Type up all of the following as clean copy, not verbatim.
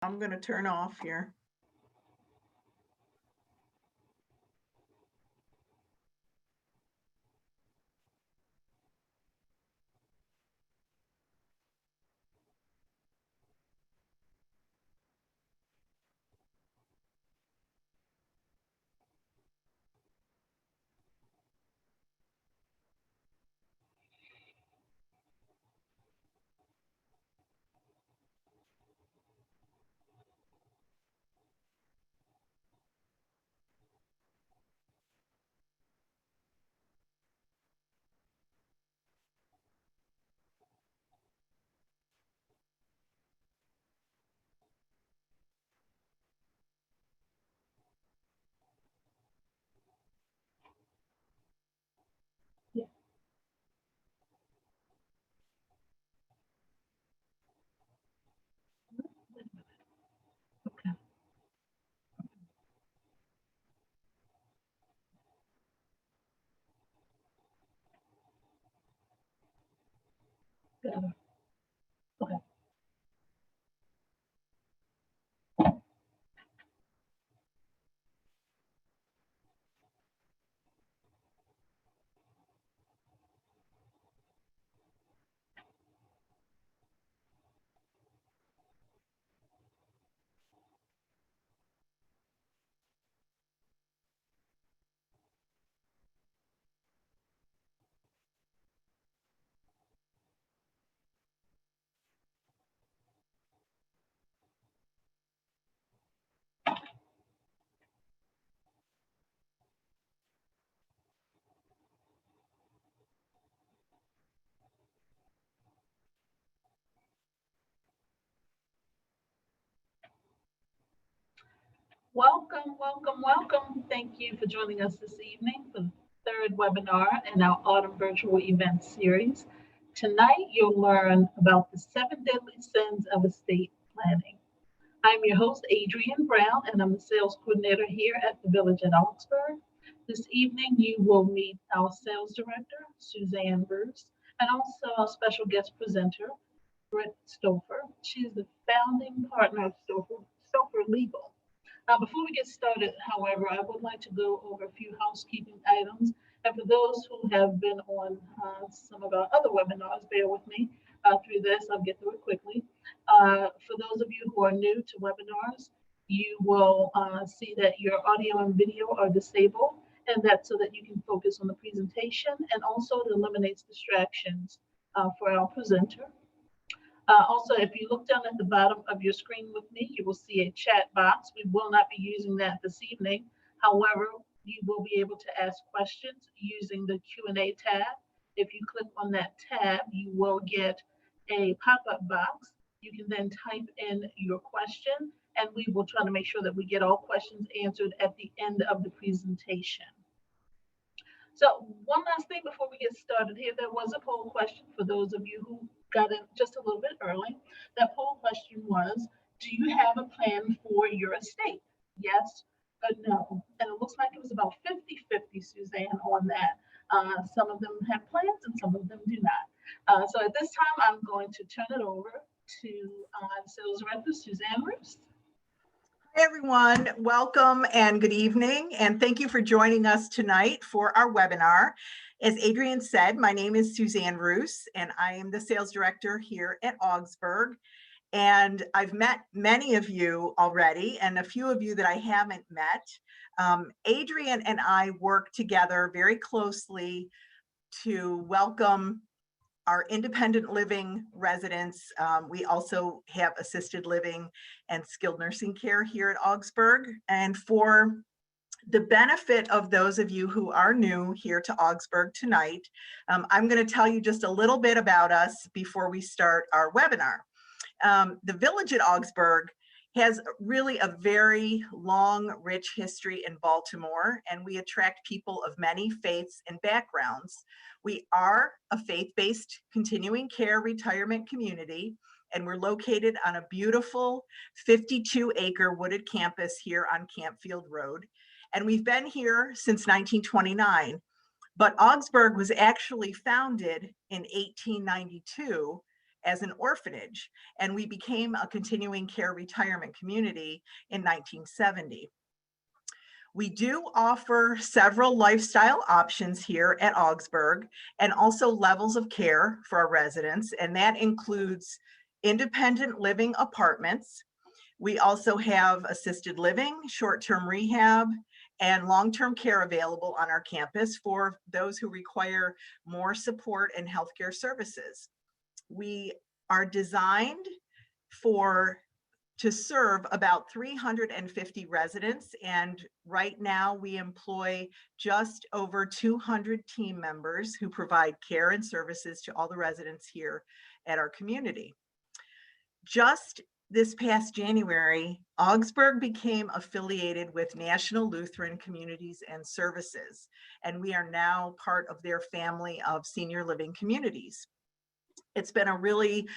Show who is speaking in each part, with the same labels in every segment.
Speaker 1: I'm going to turn off here.
Speaker 2: Yeah. Okay. Got it. Okay. Welcome, welcome, welcome. Thank you for joining us this evening for the third webinar in our autumn virtual event series. Tonight, you'll learn about the 7 deadly sins of estate planning. I'm your host, Adrienne Brown, and I'm the sales coordinator here at the Village at Augsburg. This evening, you will meet our sales director, Suzanne Bruce, and also our special guest presenter, Britt Stouffer. She's the founding partner of Stouffer Legal. Before we get started, however, I would like to go over a few housekeeping items. And for those who have been on some of our other webinars, bear with me through this. I'll get through it quickly. For those of you who are new to webinars, you will see that your audio and video are disabled, and that's so that you can focus on the presentation, and also it eliminates distractions for our presenter. Also, if you look down at the bottom of your screen with me, you will see a chat box. We will not be using that this evening. However, you will be able to ask questions using the Q&A tab. If you click on that tab, you will get a pop-up box. You can then type in your question, and we will try to make sure that we get all questions answered at the end of the presentation. So one last thing before we get started here, there was a poll question for those of you who got in just a little bit early. That poll question was, do you have a plan for your estate? Yes or no? And it looks like it was about 50-50, Suzanne, on that. Some of them have plans and some of them do not. So at this time, I'm going to turn it over to Sales Director Suzanne Roos.
Speaker 1: Hi, everyone. Welcome and good evening. And thank you for joining us tonight for our webinar. As Adrienne said, my name is Suzanne Roos, and I am the sales director here at Augsburg. And I've met many of you already, and a few of you that I haven't met. Adrienne and I work together very closely to welcome our independent living residents. We also have assisted living and skilled nursing care here at Augsburg. And for the benefit of those of you who are new here to Augsburg tonight, I'm going to tell you just a little bit about us before we start our webinar. The Village at Augsburg has really a very long, rich history in Baltimore, and we attract people of many faiths and backgrounds. We are a faith-based continuing care retirement community, and we're located on a beautiful 52-acre wooded campus here on Campfield Road. And we've been here since 1929, but Augsburg was actually founded in 1892 as an orphanage, and we became a continuing care retirement community in 1970. We do offer several lifestyle options here at Augsburg and also levels of care for our residents, and that includes independent living apartments. We also have assisted living, short-term rehab, and long-term care available on our campus for those who require more support and healthcare services. We are designed to serve about 350 residents, and right now we employ just over 200 team members who provide care and services to all the residents here at our community. Just this past January, Augsburg became affiliated with National Lutheran Communities and Services, and we are now part of their family of senior living communities. It's been a really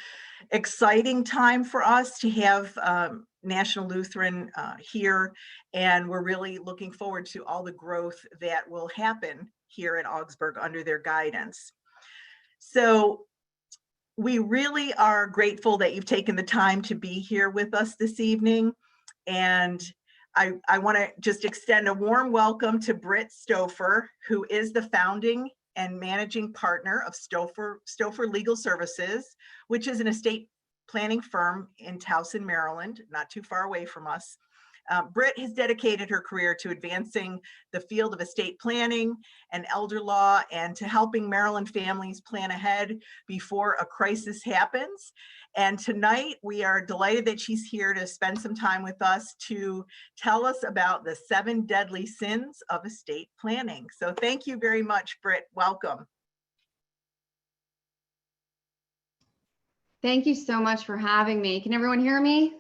Speaker 1: exciting time for us to have National Lutheran here, and we're really looking forward to all the growth that will happen here at Augsburg under their guidance. So we really are grateful that you've taken the time to be here with us this evening, and I want to just extend a warm welcome to Britt Stouffer, who is the founding and managing partner of Stouffer Legal Services, which is an estate planning firm in Towson, Maryland, not too far away from us. Britt has dedicated her career to advancing the field of estate planning and elder law and to helping Maryland families plan ahead before a crisis happens. And tonight we are delighted that she's here to spend some time with us to tell us about the 7 deadly sins of estate planning. So thank you very much, Britt. Welcome.
Speaker 3: Thank you so much for having me. Can everyone hear me?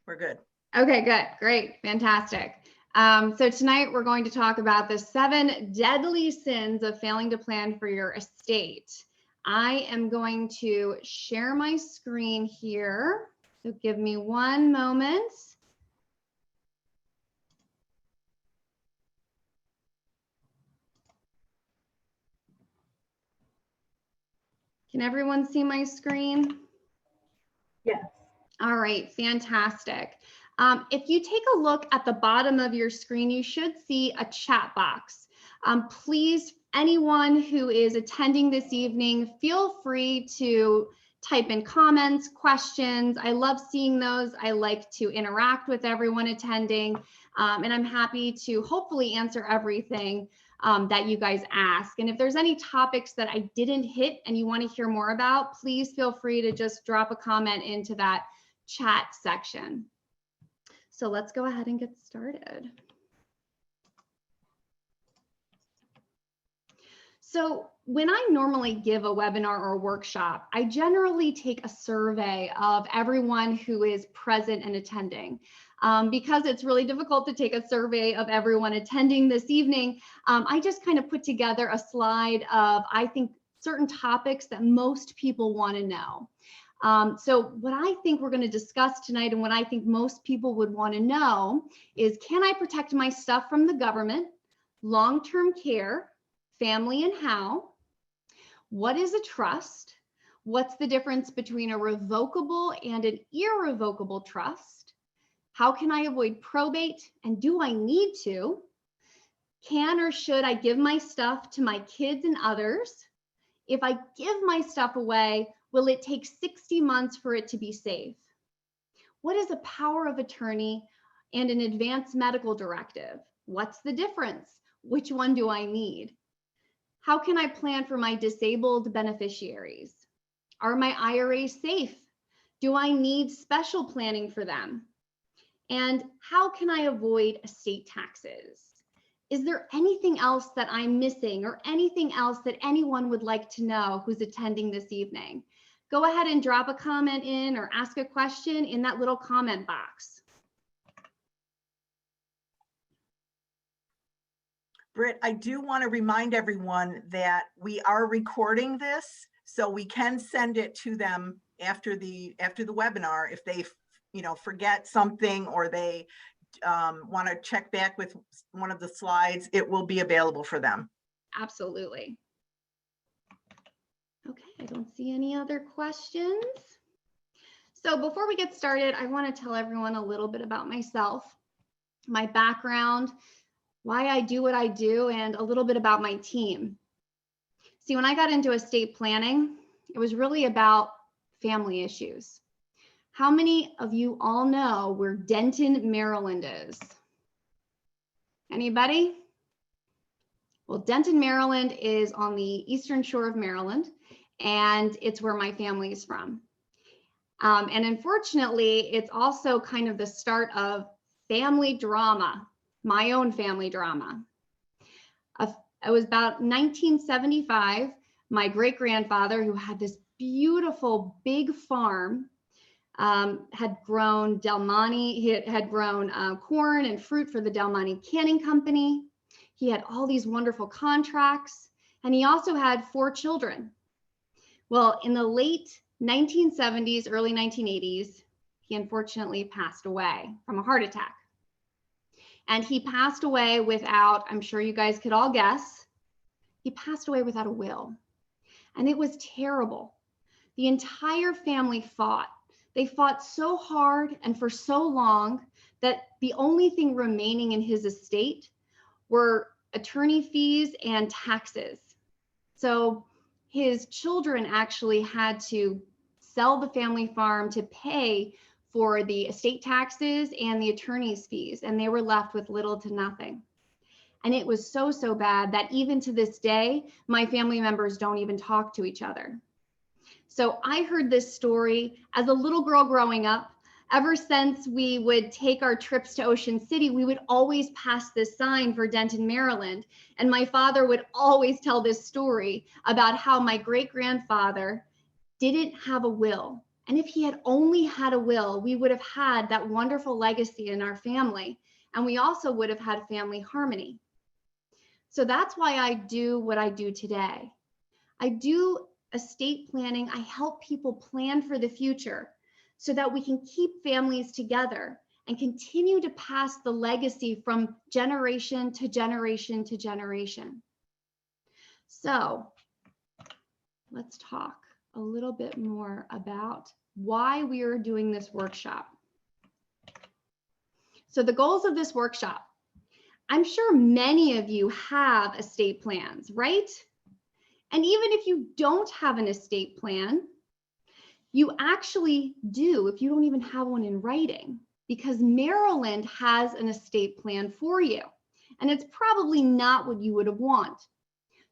Speaker 1: We're good.
Speaker 3: Okay, good, great, fantastic. So tonight we're going to talk about the 7 deadly sins of failing to plan for your estate. I am going to share my screen here. So give me one moment. Can everyone see my screen?
Speaker 2: Yes.
Speaker 3: All right, fantastic. If you take a look at the bottom of your screen, you should see a chat box. Please, anyone who is attending this evening, feel free to type in comments, questions. I love seeing those. I like to interact with everyone attending, and I'm happy to hopefully answer everything that you guys ask. And if there's any topics that I didn't hit and you want to hear more about, please feel free to just drop a comment into that chat section. So let's go ahead and get started. So when I normally give a webinar or a workshop, I generally take a survey of everyone who is present and attending. Because it's really difficult to take a survey of everyone attending this evening, I just kind of put together a slide of, I think, certain topics that most people want to know. So what I think we're going to discuss tonight and what I think most people would want to know is, can I protect my stuff from the government, long-term care, family and how? What is a trust? What's the difference between a revocable and an irrevocable trust? How can I avoid probate, and do I need to? Can or should I give my stuff to my kids and others? If I give my stuff away, will it take 60 months for it to be safe? What is a power of attorney and an advanced medical directive? What's the difference? Which one do I need? How can I plan for my disabled beneficiaries? Are my IRAs safe? Do I need special planning for them? And how can I avoid estate taxes? Is there anything else that I'm missing or anything else that anyone would like to know who's attending this evening? Go ahead and drop a comment in or ask a question in that little comment box.
Speaker 1: Britt, I do want to remind everyone that we are recording this, so we can send it to them after the webinar if they forget something or they want to check back with one of the slides. It will be available for them.
Speaker 3: Absolutely. Okay. I don't see any other questions. So before we get started, I want to tell everyone a little bit about myself, my background, why I do what I do, and a little bit about my team. See, when I got into estate planning, it was really about family issues. How many of you all know where Denton, Maryland is? Anybody? Well, Denton, Maryland is on the eastern shore of Maryland, and it's where my family is from. And unfortunately, it's also kind of the start of family drama, my own family drama. It was about 1975. My great-grandfather, who had this beautiful big farm, had grown Del Monte. He had grown corn and fruit for the Del Monte Canning Company. He had all these wonderful contracts, and he also had 4 children. Well, in the late 1970s, early 1980s, he unfortunately passed away from a heart attack. And he passed away without, I'm sure you guys could all guess, he passed away without a will. And it was terrible. The entire family fought. They fought so hard and for so long that the only thing remaining in his estate were attorney fees and taxes. So his children actually had to sell the family farm to pay for the estate taxes and the attorney's fees, and they were left with little to nothing. And it was so, so bad that even to this day, my family members don't even talk to each other. So I heard this story as a little girl growing up. Ever since we would take our trips to Ocean City, we would always pass this sign for Denton, Maryland. And my father would always tell this story about how my great-grandfather didn't have a will. And if he had only had a will, we would have had that wonderful legacy in our family. And we also would have had family harmony. So that's why I do what I do today. I do estate planning. I help people plan for the future so that we can keep families together and continue to pass the legacy from generation to generation to generation. So let's talk a little bit more about why we are doing this workshop. So the goals of this workshop, I'm sure many of you have estate plans, right? And even if you don't have an estate plan, you actually do if you don't even have one in writing, because Maryland has an estate plan for you. And it's probably not what you would have want.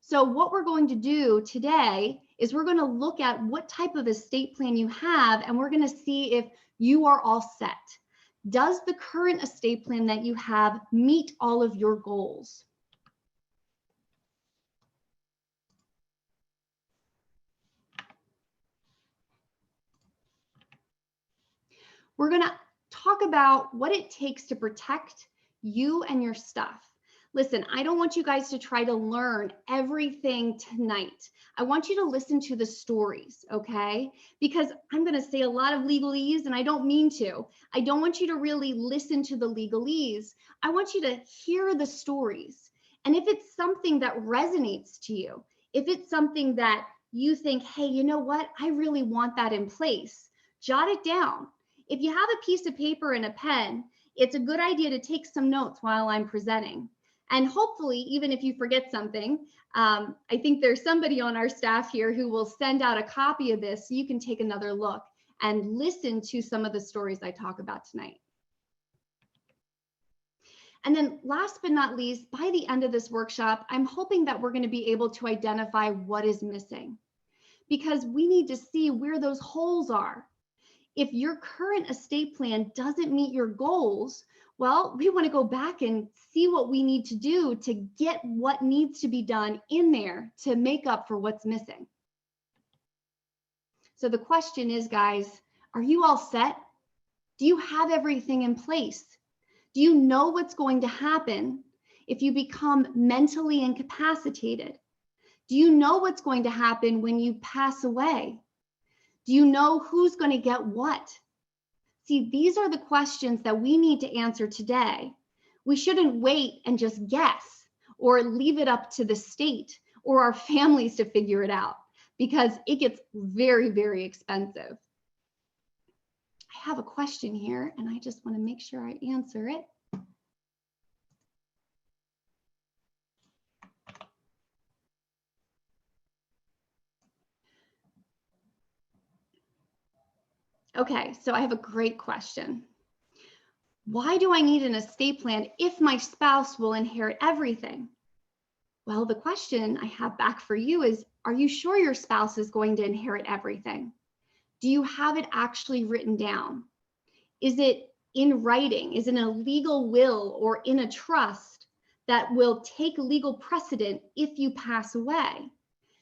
Speaker 3: So what we're going to do today is we're going to look at what type of estate plan you have, and we're going to see if you are all set. Does the current estate plan that you have meet all of your goals? We're going to talk about what it takes to protect you and your stuff. Listen, I don't want you guys to try to learn everything tonight. I want you to listen to the stories, okay? Because I'm going to say a lot of legalese, and I don't mean to. I don't want you to really listen to the legalese. I want you to hear the stories. And if it's something that resonates to you, if it's something that you think, hey, you know what? I really want that in place, jot it down. If you have a piece of paper and a pen, it's a good idea to take some notes while I'm presenting. And hopefully, even if you forget something, I think there's somebody on our staff here who will send out a copy of this so you can take another look and listen to some of the stories I talk about tonight. And then last but not least, by the end of this workshop, I'm hoping that we're going to be able to identify what is missing, because we need to see where those holes are. If your current estate plan doesn't meet your goals, well, we want to go back and see what we need to do to get what needs to be done in there to make up for what's missing. So the question is, guys, are you all set? Do you have everything in place? Do you know what's going to happen if you become mentally incapacitated? Do you know what's going to happen when you pass away? Do you know who's going to get what? See, these are the questions that we need to answer today. We shouldn't wait and just guess or leave it up to the state or our families to figure it out. because it gets very, very expensive. I have a question here and I just want to make sure I answer it. Okay, so I have a great question. Why do I need an estate plan if my spouse will inherit everything? Well, the question I have back for you is, are you sure your spouse is going to inherit everything? Do you have it actually written down? Is it in writing? Is it in a legal will or in a trust that will take legal precedent if you pass away?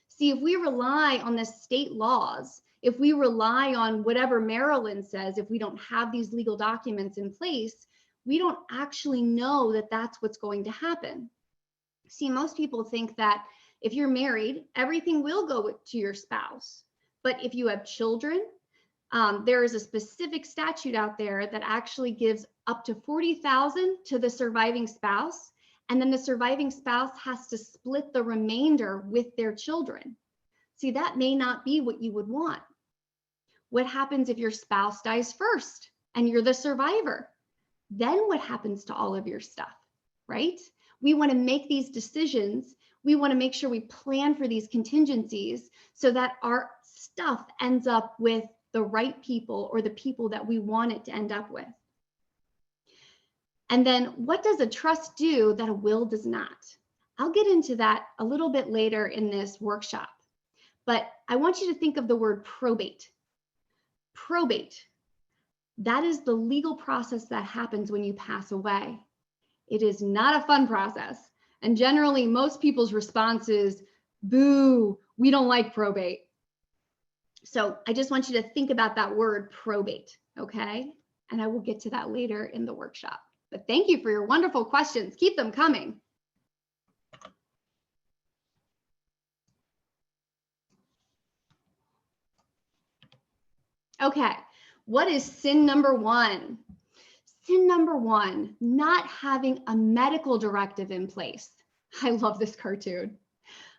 Speaker 3: See, if we rely on the state laws, if we rely on whatever Maryland says, if we don't have these legal documents in place, we don't actually know that that's what's going to happen. See, most people think that if you're married, everything will go to your spouse. But if you have children, there is a specific statute out there that actually gives up to $40,000 to the surviving spouse, and then the surviving spouse has to split the remainder with their children. See, that may not be what you would want. What happens if your spouse dies first and you're the survivor? Then what happens to all of your stuff, right? We want to make these decisions. We want to make sure we plan for these contingencies so that our stuff ends up with the right people or the people that we want it to end up with. And then what does a trust do that a will does not? I'll get into that a little bit later in this workshop, but I want you to think of the word probate. Probate, that is the legal process that happens when you pass away. It is not a fun process. And generally, most people's response is, boo, we don't like probate. So I just want you to think about that word probate, okay? And I will get to that later in the workshop. But thank you for your wonderful questions. Keep them coming. Okay, what is sin number one? Sin number one, not having a medical directive in place. I love this cartoon.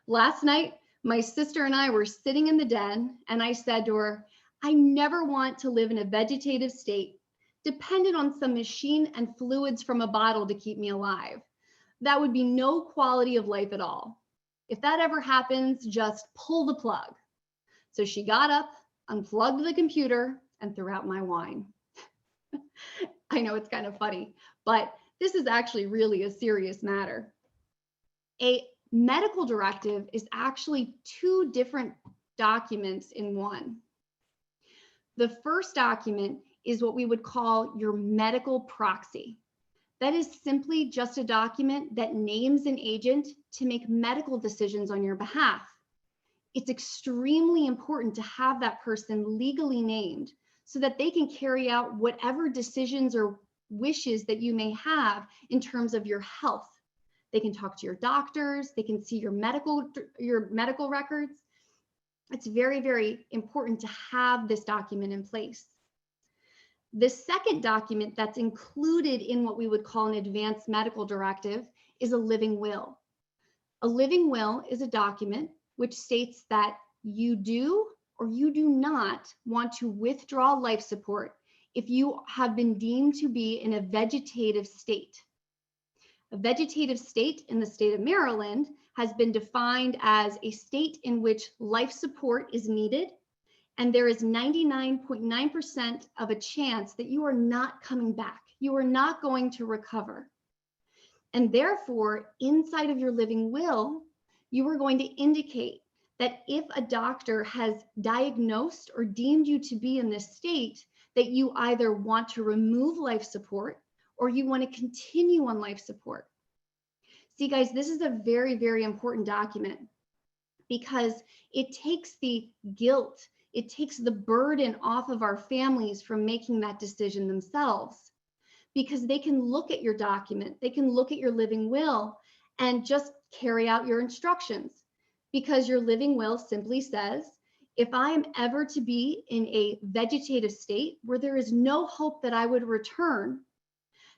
Speaker 3: Last night, my sister and I were sitting in the den and I said to her, I never want to live in a vegetative state, dependent on some machine and fluids from a bottle to keep me alive. That would be no quality of life at all. If that ever happens, just pull the plug. So she got up, unplugged the computer, and threw out my wine. I know it's kind of funny, but this is actually really a serious matter. A medical directive is actually two different documents in one. The first document is what we would call your medical proxy. That is simply just a document that names an agent to make medical decisions on your behalf. It's extremely important to have that person legally named so that they can carry out whatever decisions or wishes that you may have in terms of your health. They can talk to your doctors, they can see your medical records. It's very, very important to have this document in place. The second document that's included in what we would call an advanced medical directive is a living will. A living will is a document which states that you do or you do not want to withdraw life support if you have been deemed to be in a vegetative state. A vegetative state in the state of Maryland has been defined as a state in which life support is needed, and there is 99.9% of a chance that you are not coming back. You are not going to recover. And therefore, inside of your living will, you are going to indicate that if a doctor has diagnosed or deemed you to be in this state, that you either want to remove life support or you want to continue on life support. See, guys, this is a very, very important document because it takes the guilt, it takes the burden off of our families from making that decision themselves, because they can look at your document, they can look at your living will and just carry out your instructions, because your living will simply says, if I am ever to be in a vegetative state where there is no hope that I would return,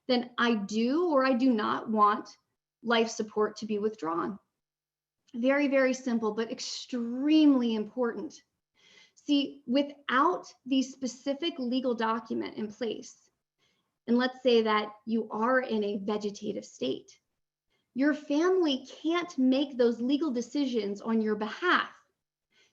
Speaker 3: then I do or I do not want life support to be withdrawn. Very, very simple, but extremely important. See, without the specific legal document in place, and let's say that you are in a vegetative state, your family can't make those legal decisions on your behalf.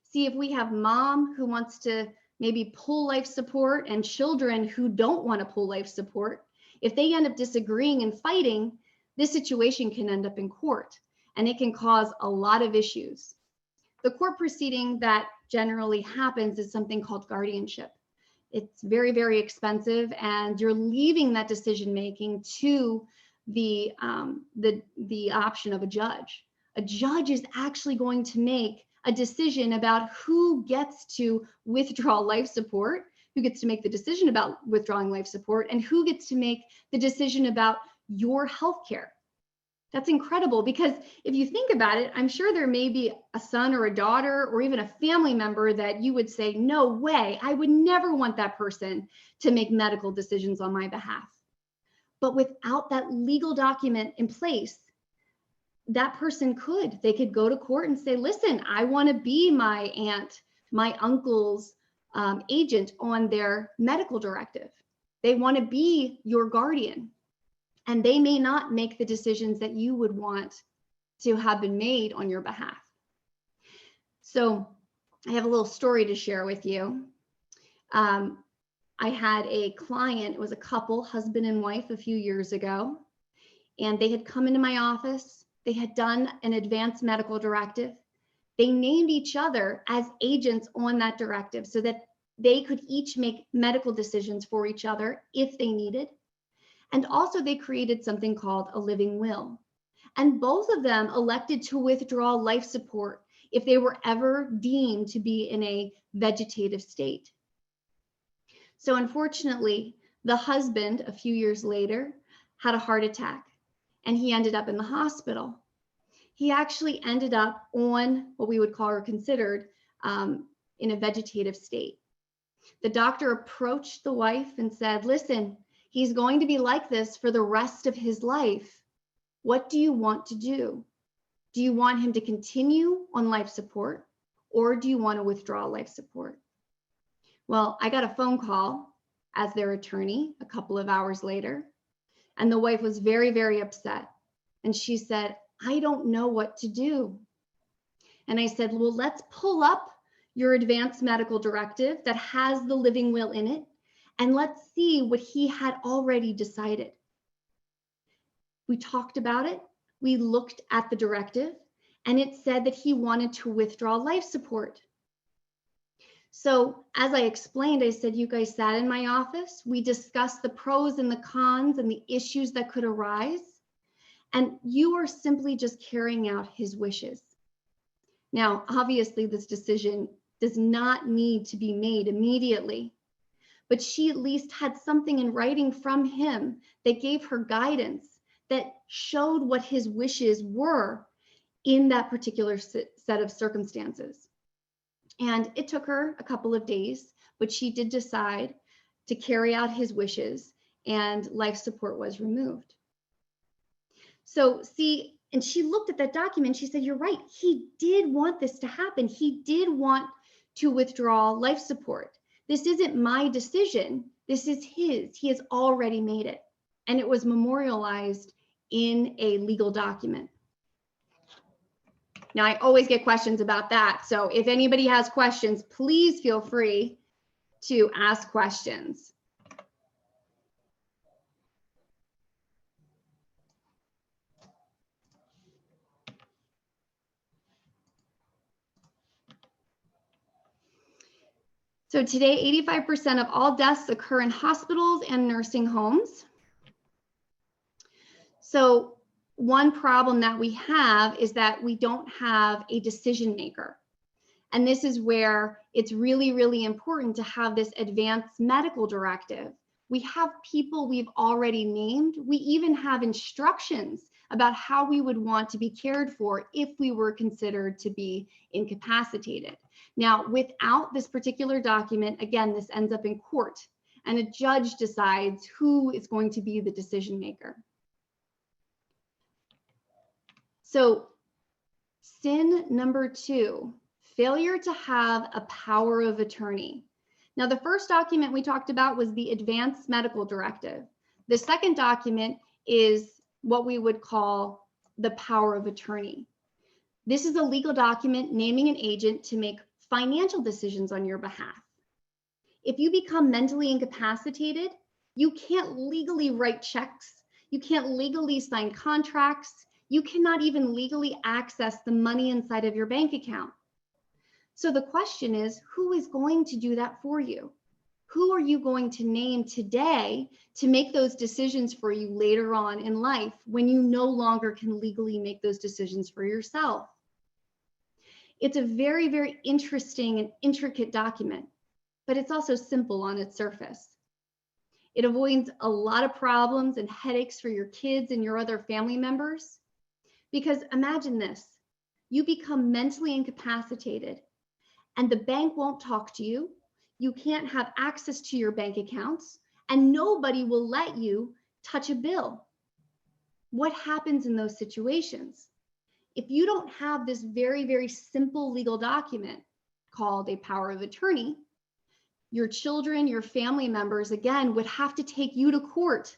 Speaker 3: See, if we have mom who wants to maybe pull life support and children who don't want to pull life support, if they end up disagreeing and fighting, this situation can end up in court and it can cause a lot of issues. The court proceeding that generally happens is something called guardianship. It's very, very expensive, and you're leaving that decision making to the option of a judge. A judge is actually going to make a decision about who gets to withdraw life support, who gets to make the decision about withdrawing life support, and who gets to make the decision about your health care. That's incredible, because if you think about it, I'm sure there may be a son or a daughter or even a family member that you would say, no way, I would never want that person to make medical decisions on my behalf. But without that legal document in place, that person they could go to court and say, listen, I want to be my aunt, my uncle's agent on their medical directive. They want to be your guardian, and they may not make the decisions that you would want to have been made on your behalf. So I have a little story to share with you. I had a client, it was a couple, husband and wife, a few years ago, and they had come into my office. They had done an advanced medical directive. They named each other as agents on that directive so that they could each make medical decisions for each other if they needed. And also they created something called a living will. And both of them elected to withdraw life support if they were ever deemed to be in a vegetative state. So unfortunately, the husband, a few years later, had a heart attack, and he ended up in the hospital. He actually ended up on what we would call or considered in a vegetative state. The doctor approached the wife and said, listen, he's going to be like this for the rest of his life. What do you want to do? Do you want him to continue on life support, or do you want to withdraw life support? Well, I got a phone call as their attorney a couple of hours later, and the wife was very, very upset. And she said, I don't know what to do. And I said, well, let's pull up your advanced medical directive that has the living will in it, and let's see what he had already decided. We talked about it. We looked at the directive, and it said that he wanted to withdraw life support. So as I explained, I said, you guys sat in my office. We discussed the pros and the cons and the issues that could arise. And you are simply just carrying out his wishes. Now, obviously, this decision does not need to be made immediately, but she at least had something in writing from him that gave her guidance, that showed what his wishes were in that particular set of circumstances. And it took her a couple of days, but she did decide to carry out his wishes, and life support was removed. So see, and she looked at that document, she said, you're right, he did want this to happen. He did want to withdraw life support. This isn't my decision, this is his. He has already made it. And it was memorialized in a legal document. Now, I always get questions about that. So if anybody has questions, please feel free to ask questions. So today, 85% of all deaths occur in hospitals and nursing homes. So one problem that we have is that we don't have a decision maker. And this is where it's really, really important to have this advanced medical directive. We have people we've already named. We even have instructions about how we would want to be cared for if we were considered to be incapacitated. Now, without this particular document, again, this ends up in court, and a judge decides who is going to be the decision maker. So Sin number 2, failure to have a power of attorney. Now, the first document we talked about was the advanced medical directive. The second document is what we would call the power of attorney. This is a legal document naming an agent to make financial decisions on your behalf. If you become mentally incapacitated, you can't legally write checks. You can't legally sign contracts. You cannot even legally access the money inside of your bank account. So the question is, who is going to do that for you? Who are you going to name today to make those decisions for you later on in life when you no longer can legally make those decisions for yourself? It's a very, very interesting and intricate document, but it's also simple on its surface. It avoids a lot of problems and headaches for your kids and your other family members. Because imagine this, you become mentally incapacitated and the bank won't talk to you. You can't have access to your bank accounts and nobody will let you touch a bill. What happens in those situations? If you don't have this very, very simple legal document called a power of attorney, your children, your family members, again, would have to take you to court,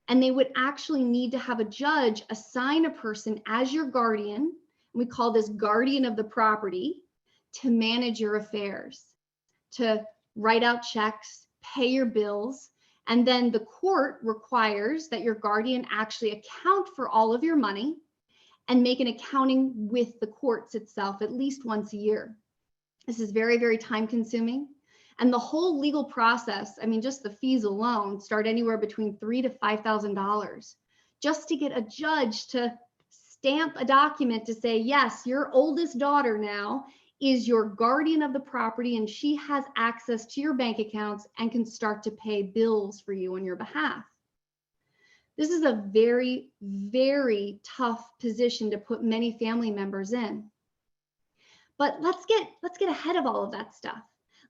Speaker 3: and they would actually need to have a judge assign a person as your guardian. We call this guardian of the property, to manage your affairs, to write out checks, pay your bills, and then the court requires that your guardian actually account for all of your money and make an accounting with the courts itself at least once a year. This is very, very time consuming. And the whole legal process, I mean, just the fees alone start anywhere between $3,000 to $5,000 just to get a judge to stamp a document to say, yes, your oldest daughter now is your guardian of the property and she has access to your bank accounts and can start to pay bills for you on your behalf. This is a very, very tough position to put many family members in. But let's get ahead of all of that stuff.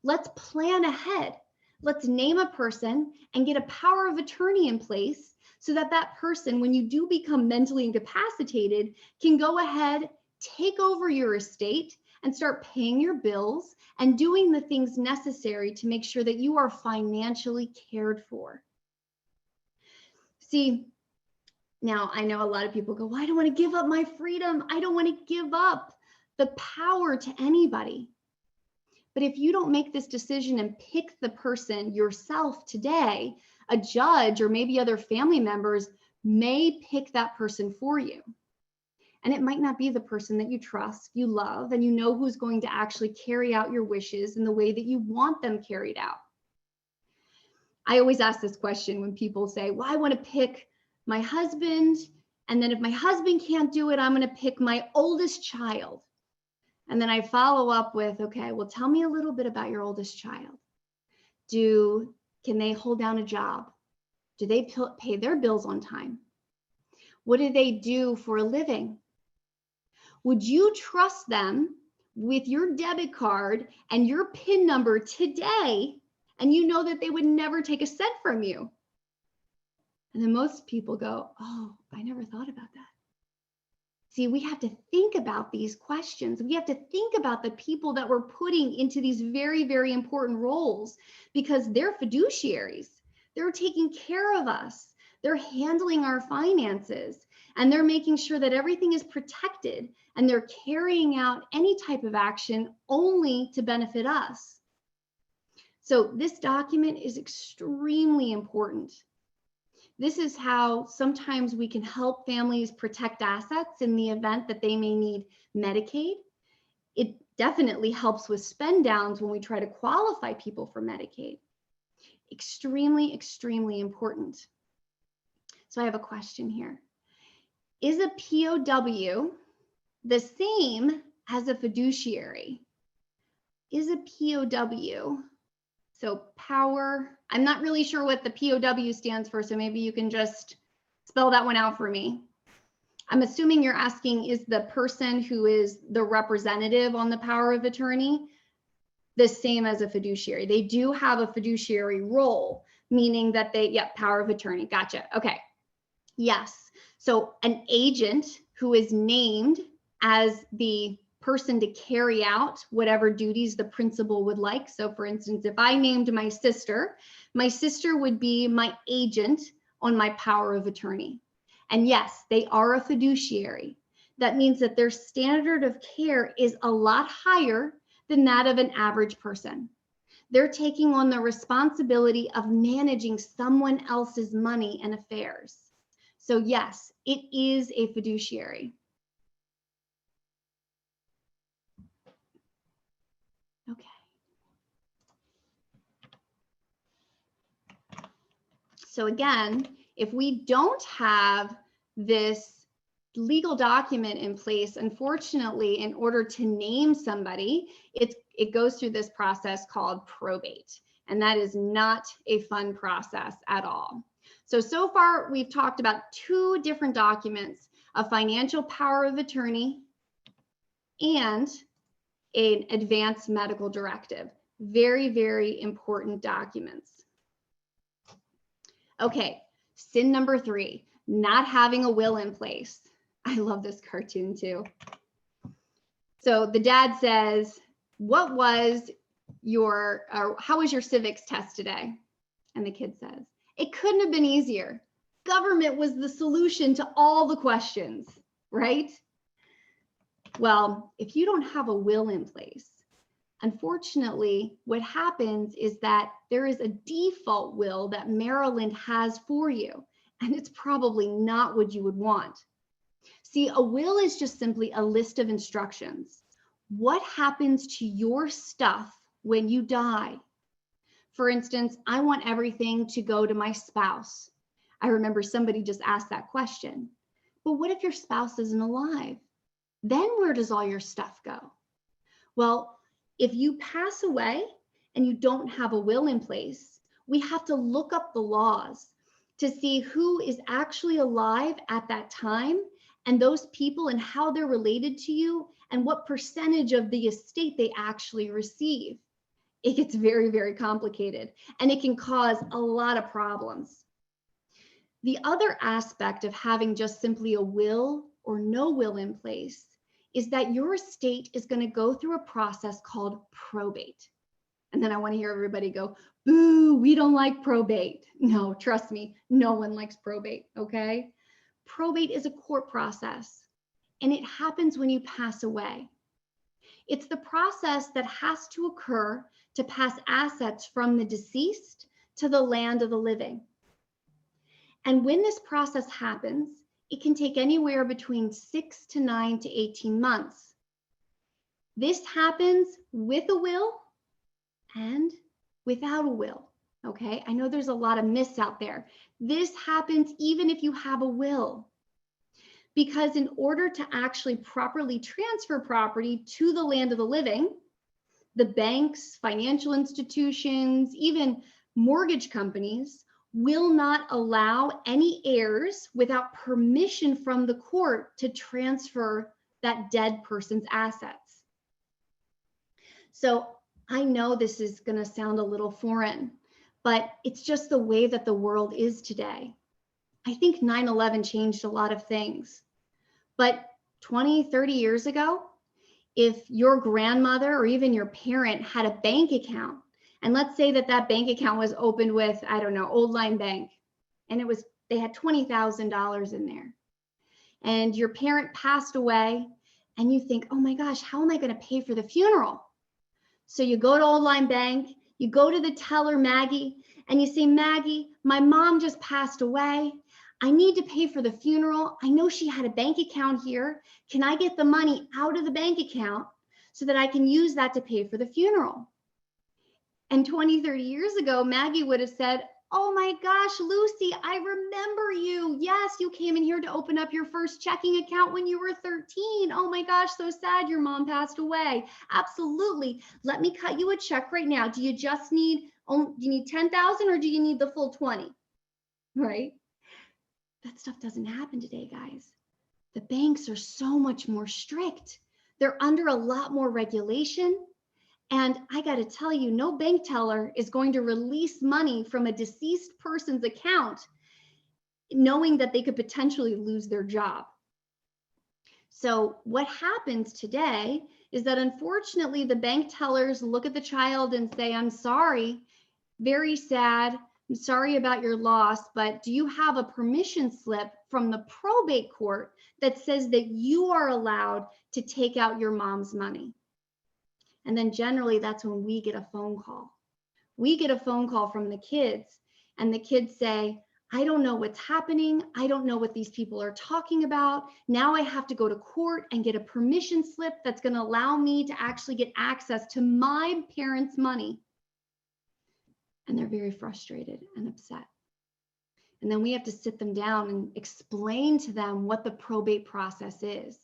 Speaker 3: Let's plan ahead. Let's name a person and get a power of attorney in place so that that person, when you do become mentally incapacitated, can go ahead, take over your estate and start paying your bills and doing the things necessary to make sure that you are financially cared for. See, now I know a lot of people go, well, I don't want to give up my freedom. I don't want to give up the power to anybody. But if you don't make this decision and pick the person yourself today, a judge or maybe other family members may pick that person for you. And it might not be the person that you trust, you love, and you know who's going to actually carry out your wishes in the way that you want them carried out. I always ask this question when people say, well, I want to pick my husband, and then if my husband can't do it, I'm going to pick my oldest child. And then I follow up with, okay, well, tell me a little bit about your oldest child. Can they hold down a job? Do they pay their bills on time? What do they do for a living? Would you trust them with your debit card and your PIN number today, and you know that they would never take a cent from you? And then most people go, oh, I never thought about that. See, we have to think about these questions. We have to think about the people that we're putting into these very, very important roles because they're fiduciaries. They're taking care of us. They're handling our finances, and they're making sure that everything is protected, and they're carrying out any type of action only to benefit us. So this document is extremely important. This is how sometimes we can help families protect assets in the event that they may need Medicaid. It definitely helps with spend downs when we try to qualify people for Medicaid. Extremely, extremely important. So I have a question here. Is a POW the same as a fiduciary? Is a POW, so power, I'm not really sure what the POW stands for, so maybe you can just spell that one out for me. I'm assuming you're asking, is the person who is the representative on the power of attorney the same as a fiduciary? They do have a fiduciary role, meaning that power of attorney. Gotcha. Okay. Yes. So an agent who is named as the person to carry out whatever duties the principal would like. So for instance, if I named my sister would be my agent on my power of attorney. And yes, they are a fiduciary. That means that their standard of care is a lot higher than that of an average person. They're taking on the responsibility of managing someone else's money and affairs. So yes, it is a fiduciary. Okay. So again, if we don't have this legal document in place, unfortunately, in order to name somebody, it goes through this process called probate. And that is not a fun process at all. So far, we've talked about 2 different documents, a financial power of attorney and an advanced medical directive. Very, very important documents. Okay, sin number 3, not having a will in place. I love this cartoon too. So the dad says, how was your civics test today? And the kid says, it couldn't have been easier. Government was the solution to all the questions, right? Well, if you don't have a will in place, unfortunately, what happens is that there is a default will that Maryland has for you, and it's probably not what you would want. See, a will is just simply a list of instructions. What happens to your stuff when you die? For instance, I want everything to go to my spouse. I remember somebody just asked that question. But what if your spouse isn't alive? Then where does all your stuff go? Well, if you pass away and you don't have a will in place, we have to look up the laws to see who is actually alive at that time and those people and how they're related to you and what percentage of the estate they actually receive. It gets very, very complicated and it can cause a lot of problems. The other aspect of having just simply a will or no will in place is that your estate is going to go through a process called probate. And then I want to hear everybody go, boo, we don't like probate. No, trust me, no one likes probate, okay? Probate is a court process, and it happens when you pass away. It's the process that has to occur to pass assets from the deceased to the land of the living. And when this process happens, it can take anywhere between 6 to 9 to 18 months. This happens with a will and without a will, okay? I know there's a lot of myths out there. This happens even if you have a will, because in order to actually properly transfer property to the land of the living, the banks, financial institutions, even mortgage companies will not allow any heirs without permission from the court to transfer that dead person's assets. So I know this is going to sound a little foreign, but it's just the way that the world is today. I think 9/11 changed a lot of things, but 20, 30 years ago, if your grandmother or even your parent had a bank account, and let's say that that bank account was opened with, I don't know, Old Line Bank, and they had $20,000 in there, and your parent passed away, and you think, oh my gosh, how am I going to pay for the funeral? So you go to Old Line Bank, you go to the teller, Maggie, and you say, Maggie, my mom just passed away. I need to pay for the funeral. I know she had a bank account here. Can I get the money out of the bank account so that I can use that to pay for the funeral? And 20, 30 years ago, Maggie would have said, oh my gosh, Lucy, I remember you. Yes, you came in here to open up your first checking account when you were 13. Oh my gosh, so sad your mom passed away. Absolutely. Let me cut you a check right now. Do you need 10,000 or do you need the full 20? Right? That stuff doesn't happen today, guys. The banks are so much more strict. They're under a lot more regulation. And I got to tell you, no bank teller is going to release money from a deceased person's account knowing that they could potentially lose their job. So what happens today is that unfortunately the bank tellers look at the child and say, I'm sorry, very sad, I'm sorry about your loss, but do you have a permission slip from the probate court that says that you are allowed to take out your mom's money? And then generally that's when we get a phone call. We get a phone call from the kids, and the kids say, I don't know what's happening. I don't know what these people are talking about. Now I have to go to court and get a permission slip that's going to allow me to actually get access to my parents' money. And they're very frustrated and upset. And then we have to sit them down and explain to them what the probate process is.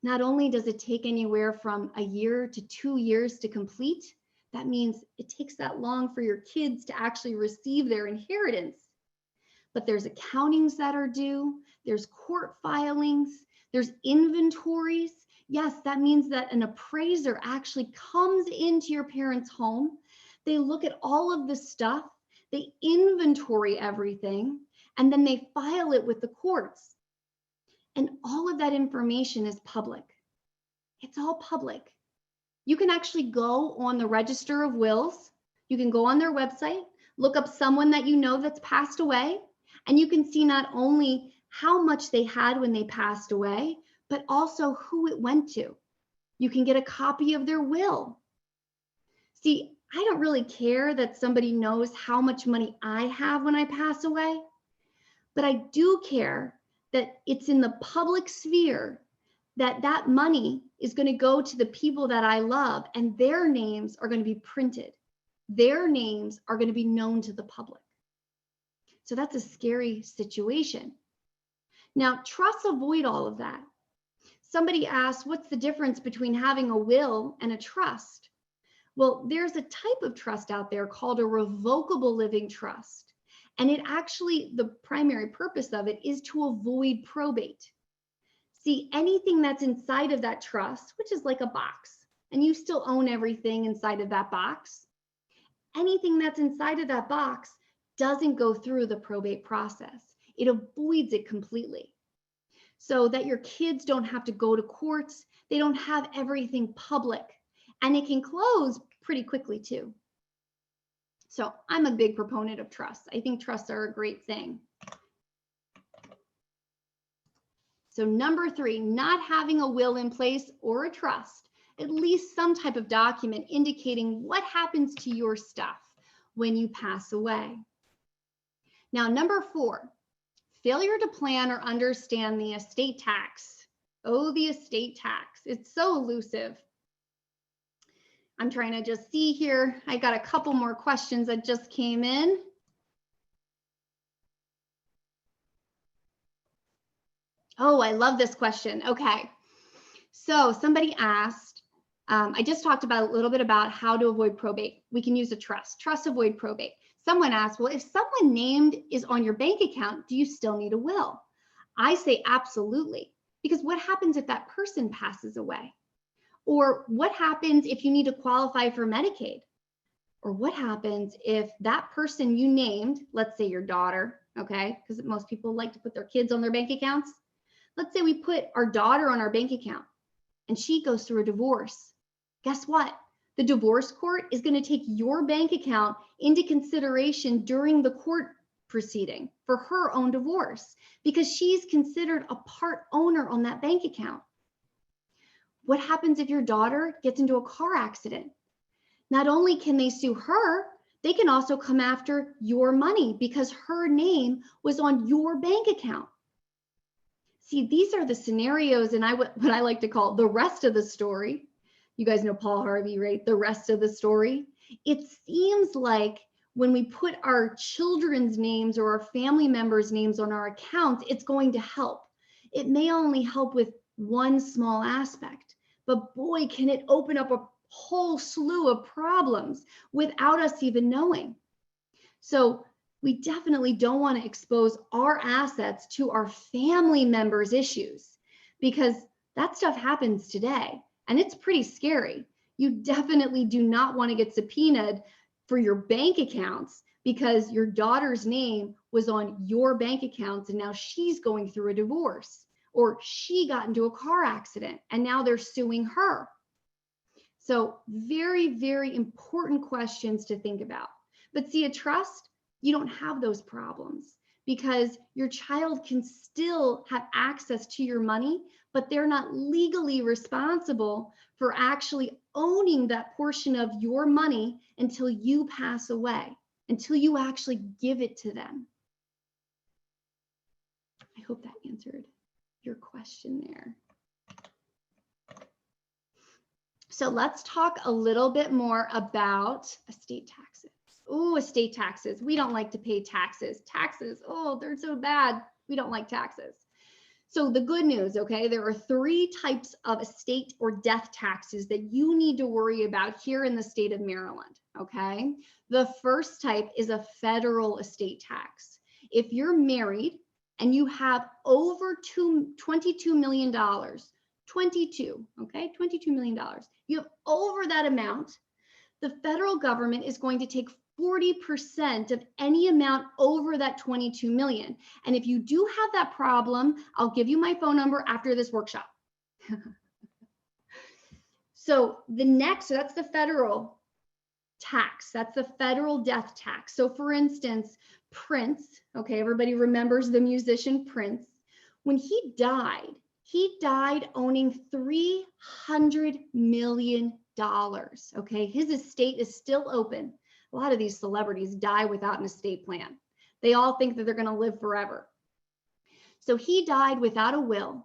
Speaker 3: Not only does it take anywhere from a year to 2 years to complete, that means it takes that long for your kids to actually receive their inheritance. But there's accountings that are due, there's court filings, there's inventories. Yes, that means that an appraiser actually comes into your parents' home. They look at all of the stuff, they inventory everything, and then they file it with the courts. And all of that information is public. It's all public. You can actually go on the Register of Wills. You can go on their website, look up someone that you know that's passed away, and you can see not only how much they had when they passed away, but also who it went to. You can get a copy of their will. See, I don't really care that somebody knows how much money I have when I pass away, but I do care that it's in the public sphere, that that money is going to go to the people that I love, and their names are going to be printed. Their names are going to be known to the public. So that's a scary situation. Now, trusts avoid all of that. Somebody asked, what's the difference between having a will and a trust? Well, there's a type of trust out there called a revocable living trust. And it actually, the primary purpose of it is to avoid probate. See, anything that's inside of that trust, which is like a box, and you still own everything inside of that box, anything that's inside of that box doesn't go through the probate process. It avoids it completely. So that your kids don't have to go to courts, they don't have everything public, and it can close pretty quickly too. So I'm a big proponent of trusts. I think trusts are a great thing. So number 3, not having a will in place or a trust, at least some type of document indicating what happens to your stuff when you pass away. Now, number 4, failure to plan or understand the estate tax. Oh, the estate tax. It's so elusive. I'm trying to just see here. I got a couple more questions that just came in. Oh, I love this question. Okay. So somebody asked, I just talked about a little bit about how to avoid probate. We can use a trust. Trust avoid probate. Someone asked, well, if someone named is on your bank account, do you still need a will? I say absolutely, because what happens if that person passes away? Or what happens if you need to qualify for Medicaid? Or what happens if that person you named, let's say your daughter, okay, because most people like to put their kids on their bank accounts. Let's say we put our daughter on our bank account and she goes through a divorce. Guess what? The divorce court is going to take your bank account into consideration during the court proceeding for her own divorce because she's considered a part owner on that bank account. What happens if your daughter gets into a car accident? Not only can they sue her, they can also come after your money because her name was on your bank account. See, these are the scenarios, and what I like to call the rest of the story. You guys know Paul Harvey, right? The rest of the story. It seems like when we put our children's names or our family members' names on our accounts, it's going to help. It may only help with one small aspect, but boy, can it open up a whole slew of problems without us even knowing. So we definitely don't want to expose our assets to our family members' issues because that stuff happens today and it's pretty scary. You definitely do not want to get subpoenaed for your bank accounts because your daughter's name was on your bank accounts and now she's going through a divorce or she got into a car accident and now they're suing her. So very, very important questions to think about. But see, a trust, you don't have those problems because your child can still have access to your money, but they're not legally responsible for actually owning that portion of your money until you pass away, until you actually give it to them. I hope that answered your question there. So let's talk a little bit more about estate taxes. Oh, estate taxes. We don't like to pay taxes. Taxes, oh, they're so bad. We don't like taxes. So the good news, okay, there are 3 types of estate or death taxes that you need to worry about here in the state of Maryland, okay? The first type is a federal estate tax. If you're married and you have over $22 million, $22 million, you have over that amount, the federal government is going to take 40% of any amount over that 22 million. And if you do have that problem, I'll give you my phone number after this workshop. So that's the federal tax. That's the federal death tax. So for instance, Prince, okay, everybody remembers the musician Prince. When he died owning $300 million, okay? His estate is still open. A lot of these celebrities die without an estate plan. They all think that they're going to live forever. So he died without a will,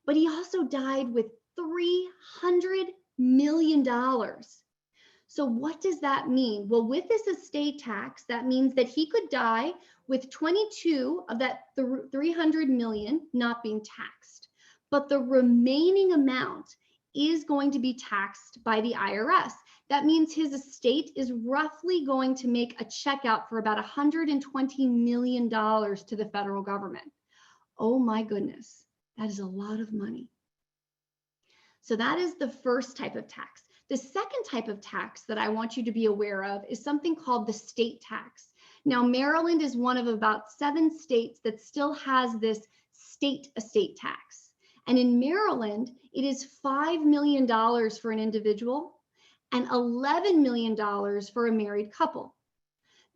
Speaker 3: but he also died with $300 million. So what does that mean? Well, with this estate tax, that means that he could die with 22 of that 300 million not being taxed, but the remaining amount is going to be taxed by the IRS. That means his estate is roughly going to make a check out for about $120 million to the federal government. Oh my goodness, that is a lot of money. So that is the first type of tax. The second type of tax that I want you to be aware of is something called the state tax. Now, Maryland is one of about 7 states that still has this state estate tax. And in Maryland, it is $5 million for an individual and $11 million for a married couple.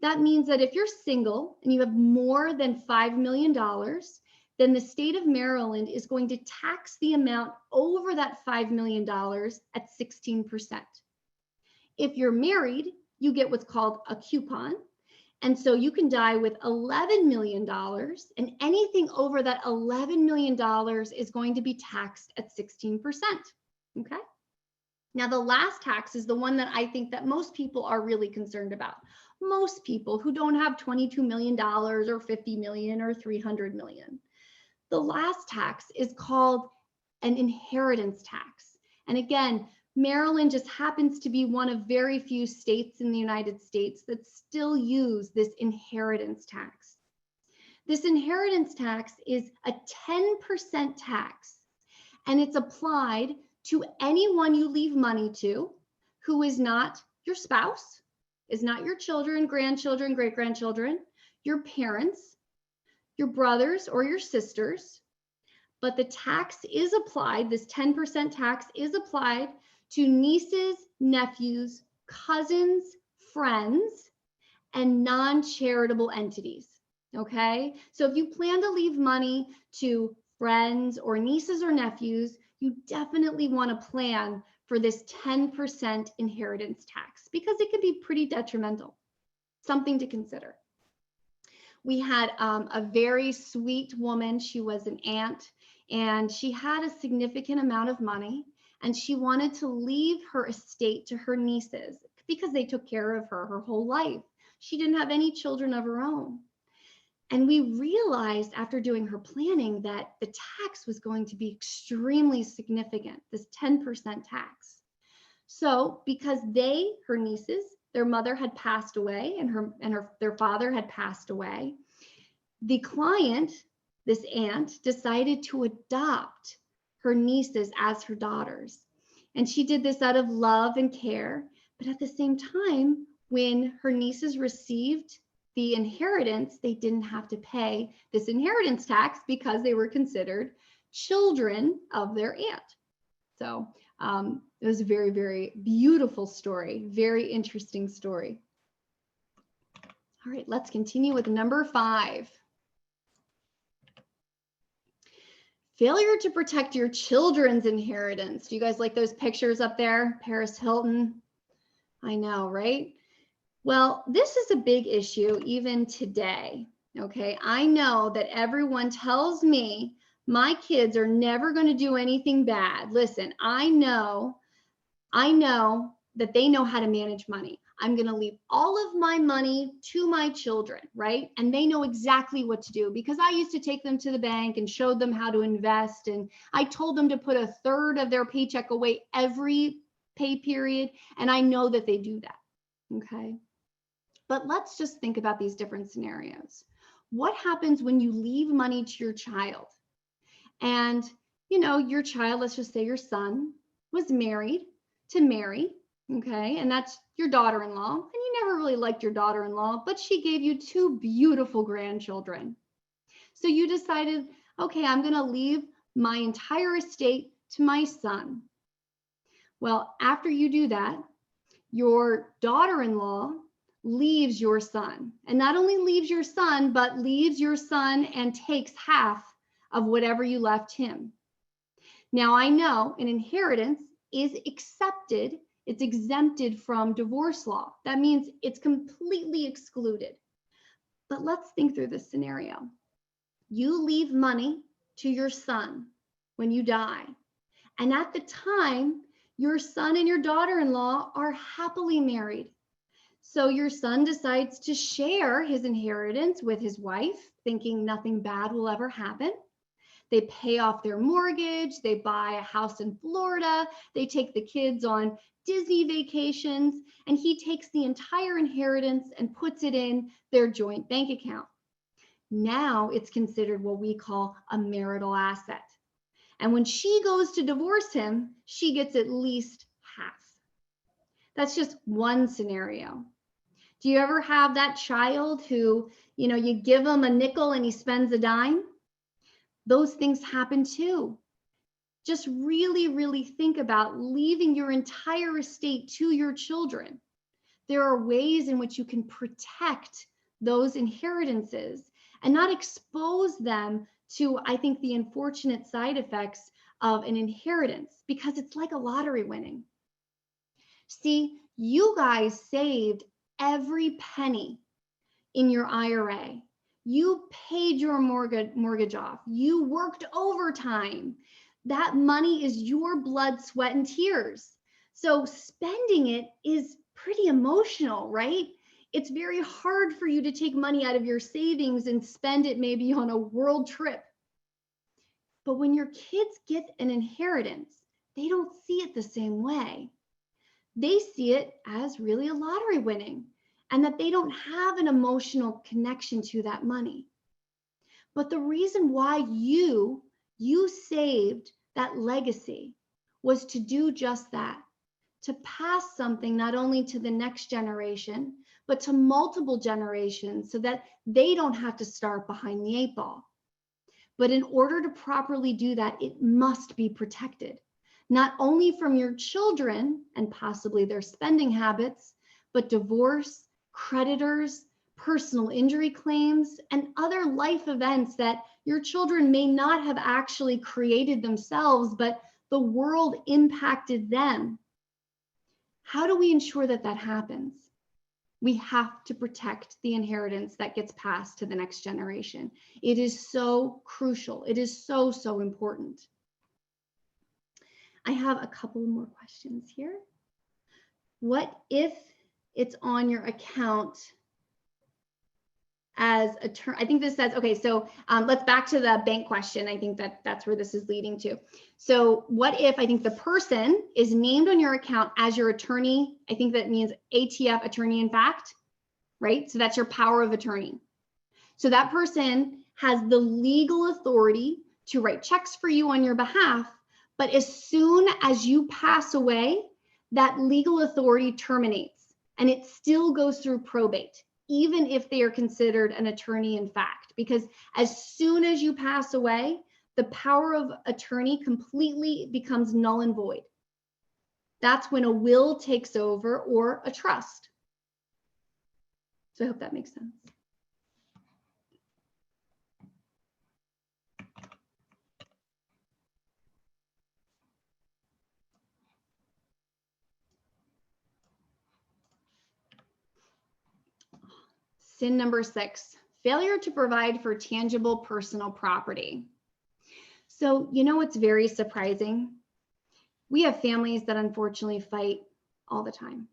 Speaker 3: That means that if you're single and you have more than $5 million, then the state of Maryland is going to tax the amount over that $5 million at 16%. If you're married, you get what's called a coupon. And so you can die with $11 million, and anything over that $11 million is going to be taxed at 16%, okay? Now, the last tax is the one that I think that most people are really concerned about. Most people who don't have $22 million or $50 million or $300 million. The last tax is called an inheritance tax. And again, Maryland just happens to be one of very few states in the United States that still use this inheritance tax. This inheritance tax is a 10% tax, and it's applied to anyone you leave money to who is not your spouse, is not your children, grandchildren, great-grandchildren, your parents, your brothers or your sisters, but the tax is applied, this 10% tax is applied to nieces, nephews, cousins, friends, and non-charitable entities, okay? So if you plan to leave money to friends or nieces or nephews, you definitely want to plan for this 10% inheritance tax because it can be pretty detrimental, something to consider. We had a very sweet woman. She was an aunt, and she had a significant amount of money, and she wanted to leave her estate to her nieces because they took care of her whole life. She didn't have any children of her own. And we realized after doing her planning that the tax was going to be extremely significant, this 10% tax. So because her nieces, their mother had passed away and their father had passed away, the client, this aunt, decided to adopt her nieces as her daughters. And she did this out of love and care. But at the same time, when her nieces received the inheritance, they didn't have to pay this inheritance tax because they were considered children of their aunt. So it was a very, very beautiful story, very interesting story. All right, let's continue with number 5. Failure to protect your children's inheritance. Do you guys like those pictures up there? Paris Hilton. I know, right? Well, this is a big issue even today. Okay, I know that everyone tells me my kids are never going to do anything bad. Listen, I know that they know how to manage money. I'm going to leave all of my money to my children, right? And they know exactly what to do because I used to take them to the bank and showed them how to invest. And I told them to put 1/3 of their paycheck away every pay period. And I know that they do that. Okay. But let's just think about these different scenarios. What happens when you leave money to your child? And, you know, your child, let's just say your son was married to Mary, okay? And that's your daughter-in-law. And you never really liked your daughter-in-law, but she gave you 2 beautiful grandchildren. So you decided, okay, I'm going to leave my entire estate to my son. Well, after you do that, your daughter-in-law leaves your son, and not only leaves your son, but leaves your son and takes half of whatever you left him. Now, I know an inheritance is accepted, it's exempted from divorce law. That means it's completely excluded. But let's think through this scenario. You leave money to your son when you die, and at the time, your son and your daughter-in-law are happily married. So your son decides to share his inheritance with his wife, thinking nothing bad will ever happen. They pay off their mortgage, they buy a house in Florida, they take the kids on Disney vacations, and he takes the entire inheritance and puts it in their joint bank account. Now it's considered what we call a marital asset. And when she goes to divorce him, she gets at least half. That's just one scenario. Do you ever have that child who, you know, you give him a nickel and he spends a dime? Those things happen too. Just really, really think about leaving your entire estate to your children. There are ways in which you can protect those inheritances and not expose them to, I think, the unfortunate side effects of an inheritance, because it's like a lottery winning. See, you guys saved every penny in your IRA. You paid your mortgage off. You worked overtime. That money is your blood, sweat, and tears. So spending it is pretty emotional, right? It's very hard for you to take money out of your savings and spend it maybe on a world trip. But when your kids get an inheritance, they don't see it the same way. They see it as really a lottery winning, and that they don't have an emotional connection to that money. But the reason why you saved that legacy was to do just that, to pass something not only to the next generation, but to multiple generations so that they don't have to start behind the 8 ball. But in order to properly do that, it must be protected, not only from your children and possibly their spending habits, but divorce, creditors, personal injury claims, and other life events that your children may not have actually created themselves, but the world impacted them. How do we ensure that that happens? We have to protect the inheritance that gets passed to the next generation. It is so crucial. It is so, so important. I have a couple more questions here. What if it's on your account as a term? I think this says, okay, so let's back to the bank question. I think that's where this is leading to. So what if, I think the person is named on your account as your attorney? I think that means ATF, attorney in fact, right? So that's your power of attorney. So that person has the legal authority to write checks for you on your behalf, but as soon as you pass away, that legal authority terminates and it still goes through probate, even if they are considered an attorney in fact, because as soon as you pass away, the power of attorney completely becomes null and void. That's when a will takes over or a trust. So I hope that makes sense. Sin number 6, failure to provide for tangible personal property. So, you know what's very surprising? We have families that unfortunately fight all the time.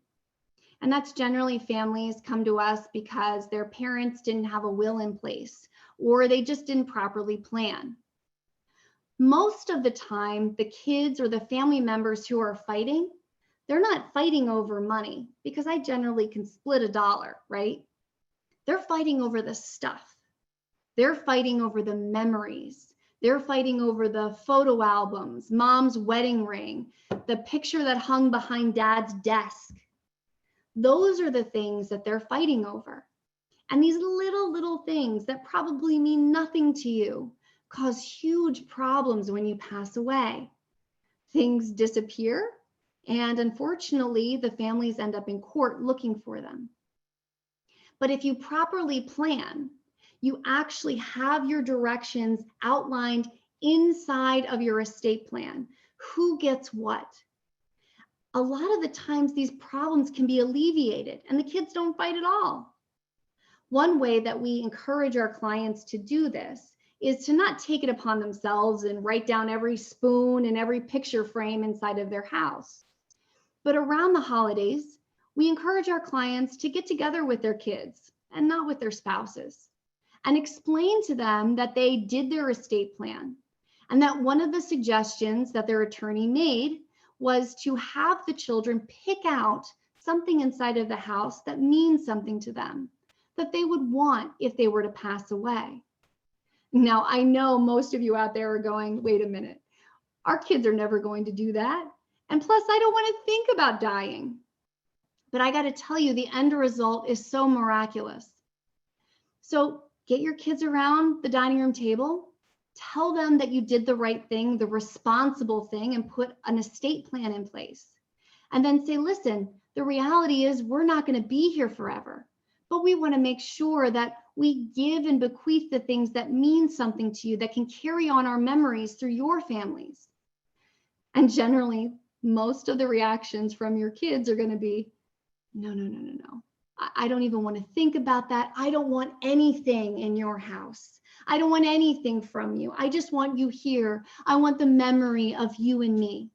Speaker 3: And that's generally families come to us because their parents didn't have a will in place, or they just didn't properly plan. Most of the time, the kids or the family members who are fighting, they're not fighting over money, because I generally can split $1, right? They're fighting over the stuff. They're fighting over the memories. They're fighting over the photo albums, mom's wedding ring, the picture that hung behind dad's desk. Those are the things that they're fighting over. And these little things that probably mean nothing to you cause huge problems when you pass away. Things disappear, and unfortunately, the families end up in court looking for them. But if you properly plan, you actually have your directions outlined inside of your estate plan. Who gets what? A lot of the times these problems can be alleviated and the kids don't fight at all. One way that we encourage our clients to do this is to not take it upon themselves and write down every spoon and every picture frame inside of their house. But around the holidays, we encourage our clients to get together with their kids and not with their spouses, and explain to them that they did their estate plan, and that one of the suggestions that their attorney made was to have the children pick out something inside of the house that means something to them, that they would want if they were to pass away. Now, I know most of you out there are going, wait a minute, our kids are never going to do that. And plus, I don't want to think about dying. But I got to tell you, the end result is so miraculous. So get your kids around the dining room table, tell them that you did the right thing, the responsible thing, and put an estate plan in place. And then say, listen, the reality is we're not going to be here forever, but we want to make sure that we give and bequeath the things that mean something to you, that can carry on our memories through your families. And generally, most of the reactions from your kids are going to be, no. I don't even want to think about that. I don't want anything in your house. I don't want anything from you. I just want you here. I want the memory of you and me.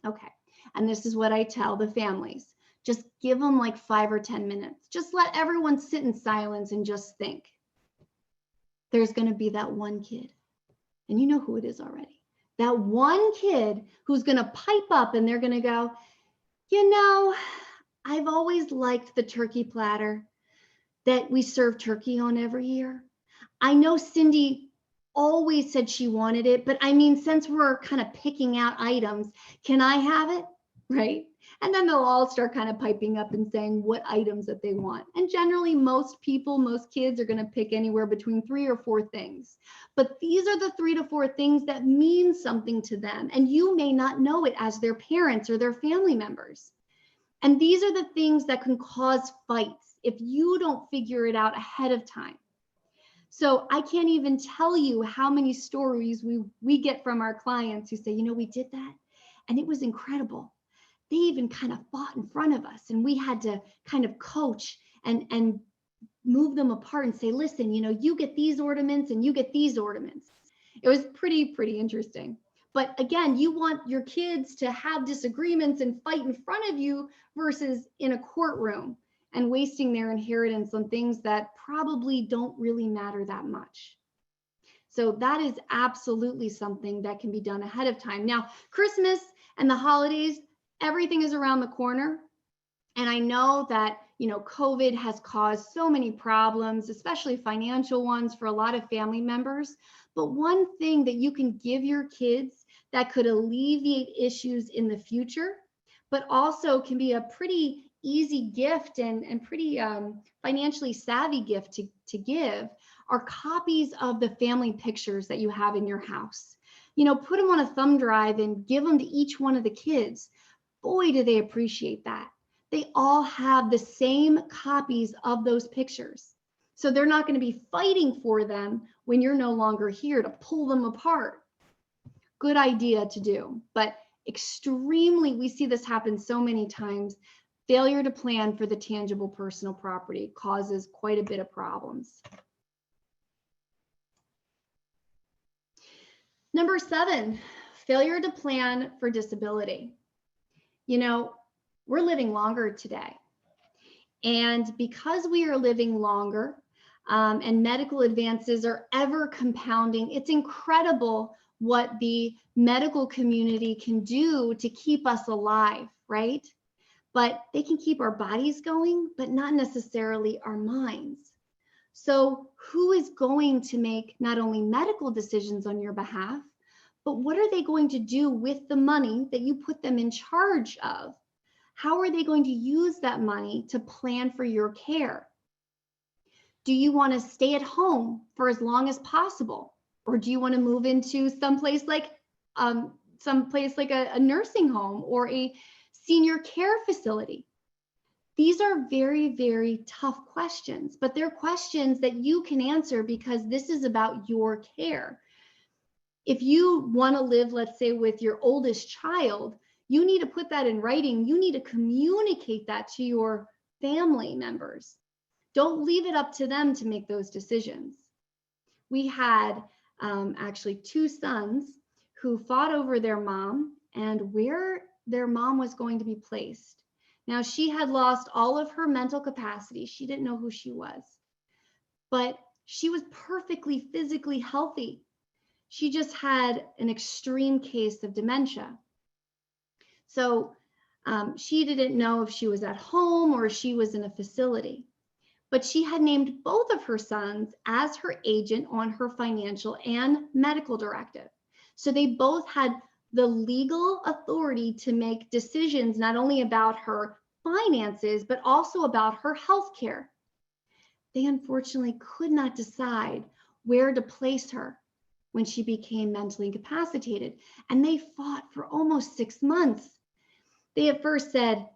Speaker 3: Okay. And this is what I tell the families. Just give them like 5 or 10 minutes. Just let everyone sit in silence and just think. There's going to be that one kid. And you know who it is already. That one kid who's going to pipe up and they're going to go, you know, I've always liked the turkey platter that we serve turkey on every year. I know Cindy always said she wanted it, but I mean, since we're kind of picking out items, can I have it? Right? And then they'll all start kind of piping up and saying what items that they want. And generally, most people, most kids are going to pick anywhere between 3 or 4 things. But these are the 3 to 4 things that mean something to them. And you may not know it as their parents or their family members. And these are the things that can cause fights if you don't figure it out ahead of time. So I can't even tell you how many stories we get from our clients who say, you know, we did that and it was incredible. They even kind of fought in front of us and we had to kind of coach and move them apart and say, listen, you know, you get these ornaments and you get these ornaments. It was pretty interesting. But again, you want your kids to have disagreements and fight in front of you versus in a courtroom and wasting their inheritance on things that probably don't really matter that much. So that is absolutely something that can be done ahead of time. Now, Christmas and the holidays, everything is around the corner. And I know that, you know, COVID has caused so many problems, especially financial ones for a lot of family members. But one thing that you can give your kids that could alleviate issues in the future, but also can be a pretty easy gift and pretty financially savvy gift to give are copies of the family pictures that you have in your house. You know, put them on a thumb drive and give them to each one of the kids. Boy, do they appreciate that. They all have the same copies of those pictures. So they're not going to be fighting for them when you're no longer here to pull them apart. Good idea to do, but extremely, we see this happen so many times. Failure to plan for the tangible personal property causes quite a bit of problems. Number 7, failure to plan for disability. You know, we're living longer today. And because we are living longer and medical advances are ever compounding, it's incredible what the medical community can do to keep us alive, right? But they can keep our bodies going, but not necessarily our minds. So who is going to make not only medical decisions on your behalf, but what are they going to do with the money that you put them in charge of? How are they going to use that money to plan for your care? Do you want to stay at home for as long as possible? Or do you want to move into someplace like a nursing home or a senior care facility? These are very, very tough questions, but they're questions that you can answer because this is about your care. If you want to live, let's say, with your oldest child, you need to put that in writing. You need to communicate that to your family members. Don't leave it up to them to make those decisions. We had actually 2 sons who fought over their mom and where their mom was going to be placed. Now, she had lost all of her mental capacity. She didn't know who she was, but she was perfectly physically healthy. She just had an extreme case of dementia. So she didn't know if she was at home or if she was in a facility, but she had named both of her sons as her agent on her financial and medical directive. So they both had the legal authority to make decisions not only about her finances, but also about her health care. They unfortunately could not decide where to place her when she became mentally incapacitated, and they fought for almost 6 months. They at first said,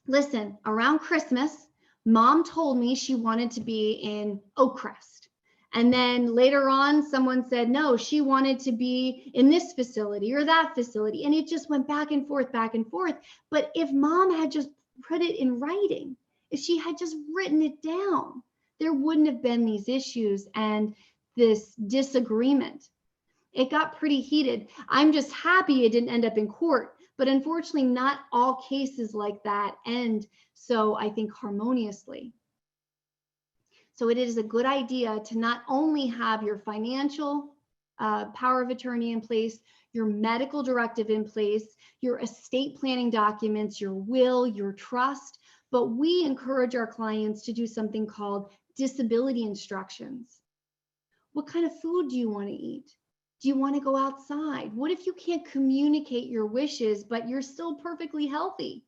Speaker 3: listen, around Christmas, Mom told me she wanted to be in Oakcrest. And then later on, someone said, no, she wanted to be in this facility or that facility. And it just went back and forth, back and forth. But if Mom had just put it in writing, if she had just written it down, there wouldn't have been these issues and this disagreement. It got pretty heated. I'm just happy it didn't end up in court, but unfortunately, not all cases like that end so, I think, harmoniously. So it is a good idea to not only have your financial power of attorney in place, your medical directive in place, your estate planning documents, your will, your trust, but we encourage our clients to do something called disability instructions. What kind of food do you want to eat? Do you want to go outside? What if you can't communicate your wishes, but you're still perfectly healthy?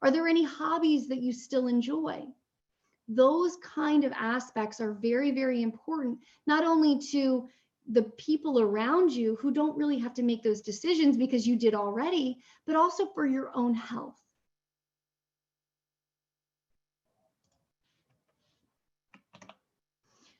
Speaker 3: Are there any hobbies that you still enjoy? Those kind of aspects are very, very important, not only to the people around you who don't really have to make those decisions because you did already, but also for your own health.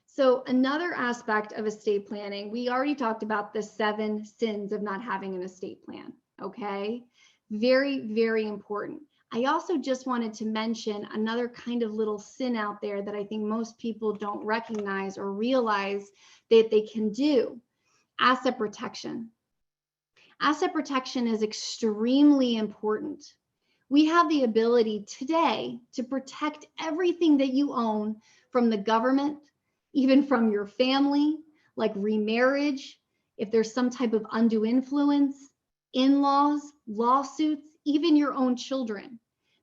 Speaker 3: So another aspect of estate planning, we already talked about the 7 sins of not having an estate plan, okay? Very, very important. I also just wanted to mention another kind of little sin out there that I think most people don't recognize or realize that they can do: asset protection. Asset protection is extremely important. We have the ability today to protect everything that you own from the government, even from your family, like remarriage, if there's some type of undue influence, in-laws, lawsuits, even your own children.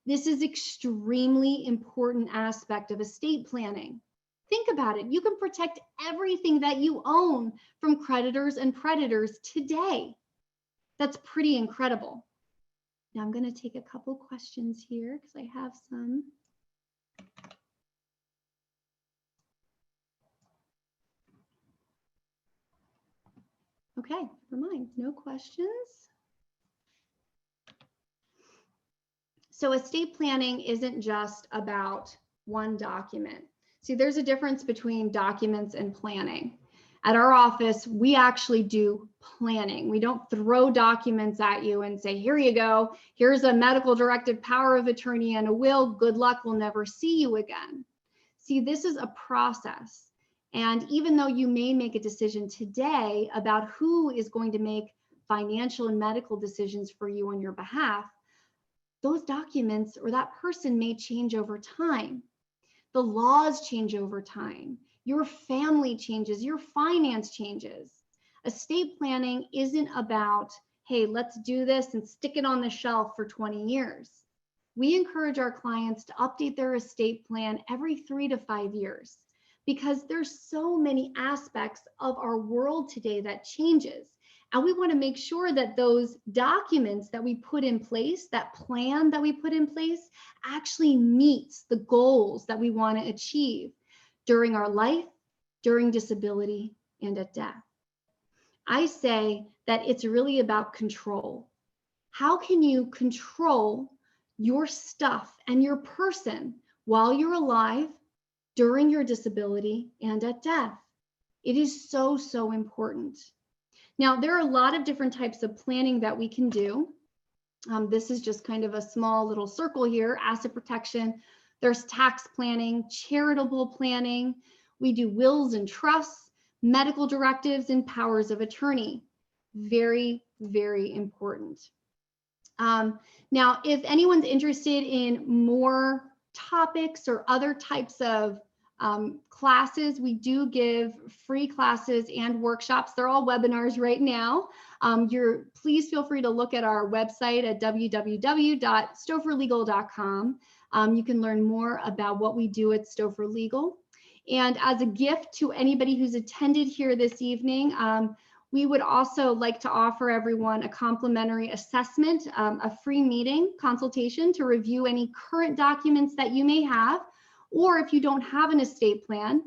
Speaker 3: This is extremely important aspect of estate planning. Think about it. You can protect everything that you own from creditors and predators today. That's pretty incredible. Now I'm going to take a couple questions here because I have some. Okay, never mind, no questions. So estate planning isn't just about one document. See, there's a difference between documents and planning. At our office, we actually do planning. We don't throw documents at you and say, here you go, here's a medical directive, power of attorney, and a will. Good luck, we'll never see you again. See, this is a process. And even though you may make a decision today about who is going to make financial and medical decisions for you on your behalf, those documents or that person may change over time. The laws change over time. Your family changes, your finance changes. Estate planning isn't about, hey, let's do this and stick it on the shelf for 20 years. We encourage our clients to update their estate plan every 3 to 5 years because there's so many aspects of our world today that changes. And we want to make sure that those documents that we put in place, that plan that we put in place, actually meets the goals that we want to achieve during our life, during disability, and at death. I say that it's really about control. How can you control your stuff and your person while you're alive, during your disability, and at death? It is so, so important. Now, there are a lot of different types of planning that we can do. This is just kind of a small little circle here, asset protection. There's tax planning, charitable planning. We do wills and trusts, medical directives, and powers of attorney. Very, very important. Now, if anyone's interested in more topics or other types of classes, we do give free classes and workshops. They're all webinars right now. Please feel free to look at our website at www.stoufferlegal.com. You can learn more about what we do at Stouffer Legal. And as a gift to anybody who's attended here this evening, we would also like to offer everyone a complimentary assessment, a free meeting consultation to review any current documents that you may have. Or if you don't have an estate plan,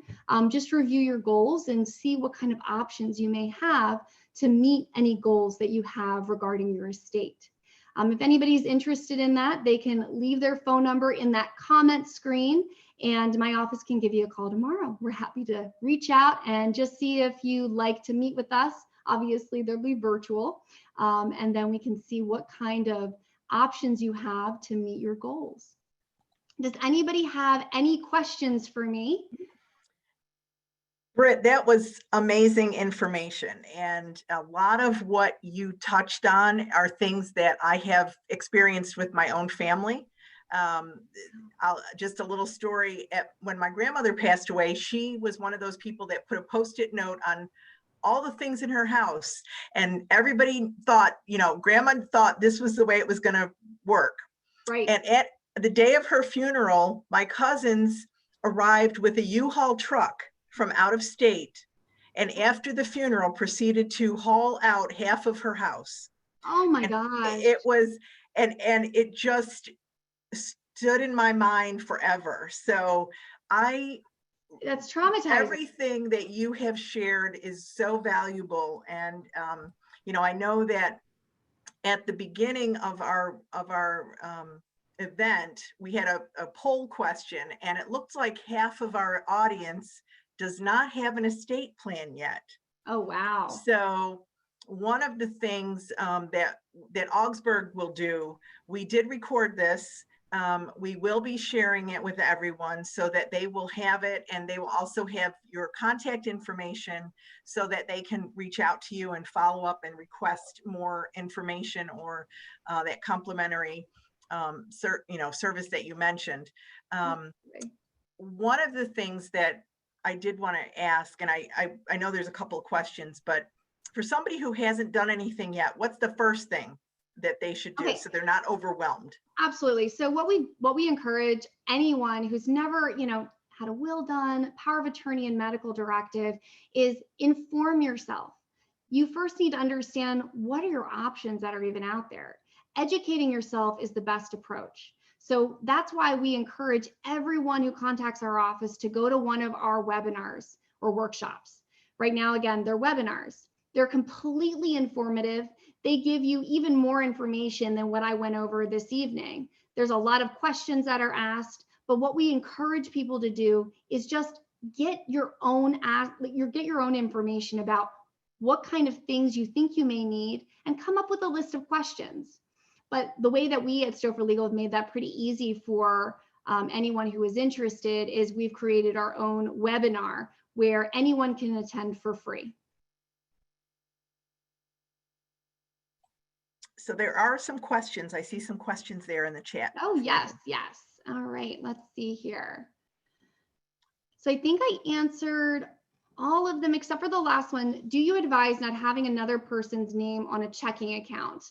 Speaker 3: just review your goals and see what kind of options you may have to meet any goals that you have regarding your estate. If anybody's interested in that, they can leave their phone number in that comment screen and my office can give you a call tomorrow. We're happy to reach out and just see if you'd like to meet with us. Obviously, they'll be virtual, and then we can see what kind of options you have to meet your goals. Does anybody have any questions for me?
Speaker 1: Britt, that was amazing information. And a lot of what you touched on are things that I have experienced with my own family. Just a little story. When my grandmother passed away, she was one of those people that put a Post-it note on all the things in her house. And everybody thought, grandma thought this was the way it was going to work.
Speaker 3: Right.
Speaker 1: And at the day of her funeral, my cousins arrived with a U-Haul truck from out of state, and after the funeral proceeded to haul out half of her house.
Speaker 3: Oh my gosh.
Speaker 1: It was, and it just stood in my mind forever. So
Speaker 3: that's traumatizing.
Speaker 1: Everything that you have shared is so valuable. And, I know that at the beginning of our event, we had a poll question, and it looked like half of our audience does not have an estate plan yet.
Speaker 3: Oh, wow.
Speaker 1: So one of the things that Augsburg will do, we did record this. We will be sharing it with everyone so that they will have it, and they will also have your contact information so that they can reach out to you and follow up and request more information or that complimentary service that you mentioned. One of the things that I did want to ask, and I know there's a couple of questions, but for somebody who hasn't done anything yet, what's the first thing that they should do so they're not overwhelmed?
Speaker 3: Absolutely. So what we encourage anyone who's never, had a will done, power of attorney, and medical directive is inform yourself. You first need to understand what are your options that are even out there. Educating yourself is the best approach. So that's why we encourage everyone who contacts our office to go to one of our webinars or workshops. Right now, again, they're webinars. They're completely informative. They give you even more information than what I went over this evening. There's a lot of questions that are asked, but what we encourage people to do is just get your own information about what kind of things you think you may need and come up with a list of questions. But the way that we at Stouffer Legal have made that pretty easy for anyone who is interested is we've created our own webinar where anyone can attend for free.
Speaker 1: So there are some questions. I see some questions there in the chat.
Speaker 3: Oh, yes, yes. All right, let's see here. So I think I answered all of them except for the last one. Do you advise not having another person's name on a checking account?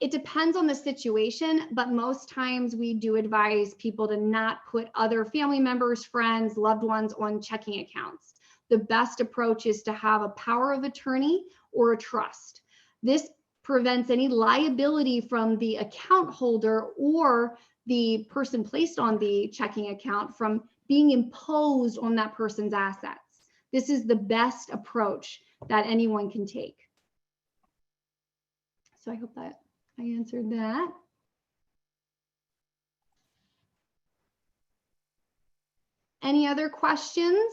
Speaker 3: It depends on the situation, but most times we do advise people to not put other family members, friends, loved ones on checking accounts. The best approach is to have a power of attorney or a trust. This prevents any liability from the account holder or the person placed on the checking account from being imposed on that person's assets. This is the best approach that anyone can take. So I hope that I answered that. Any other questions?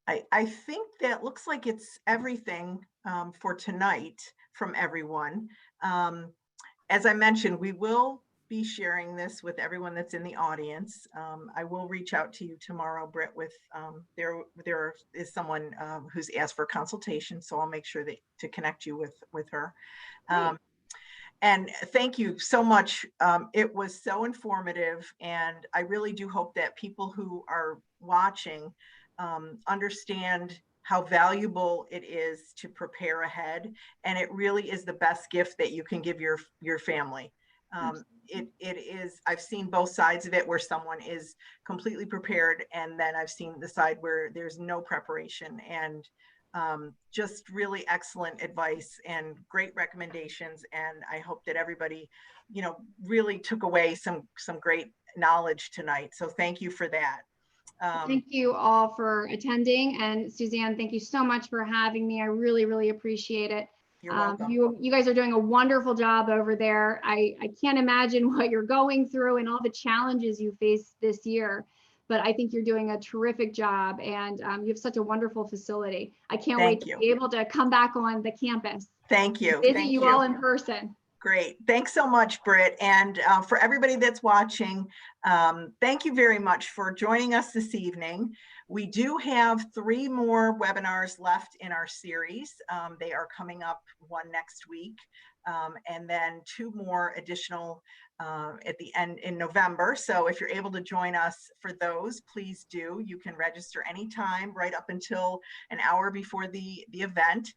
Speaker 1: I think that looks like it's everything for tonight from everyone. As I mentioned, we will be sharing this with everyone that's in the audience. I will reach out to you tomorrow, Britt, with there is someone who's asked for consultation, so I'll make sure to connect you with her. And thank you so much. It was so informative, and I really do hope that people who are watching understand how valuable it is to prepare ahead, and it really is the best gift that you can give your family. It is, I've seen both sides of it where someone is completely prepared, and then I've seen the side where there's no preparation, and just really excellent advice and great recommendations. And I hope that everybody, you know, really took away some great knowledge tonight. So thank you for that.
Speaker 3: Thank you all for attending, and Suzanne, thank you so much for having me. I really, really appreciate it.
Speaker 1: You're welcome.
Speaker 3: You guys are doing a wonderful job over there. I can't imagine what you're going through and all the challenges you face this year, but I think you're doing a terrific job, and you have such a wonderful facility. I can't wait to be able to come back on the campus.
Speaker 1: Thank you.
Speaker 3: Visit you all in person.
Speaker 1: Great. Thanks so much, Britt. And for everybody that's watching, thank you very much for joining us this evening. We do have 3 more webinars left in our series. They are coming up, one next week, and then 2 more additional at the end in November. So if you're able to join us for those, please do. You can register anytime right up until an hour before the event.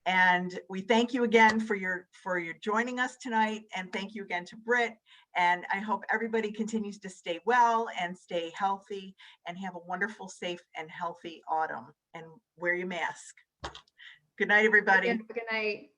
Speaker 1: And we thank you again for your joining us tonight, and thank you again to Britt. And I hope everybody continues to stay well and stay healthy and have a wonderful, safe, and healthy autumn, and wear your mask. Good night, everybody.
Speaker 3: Good night.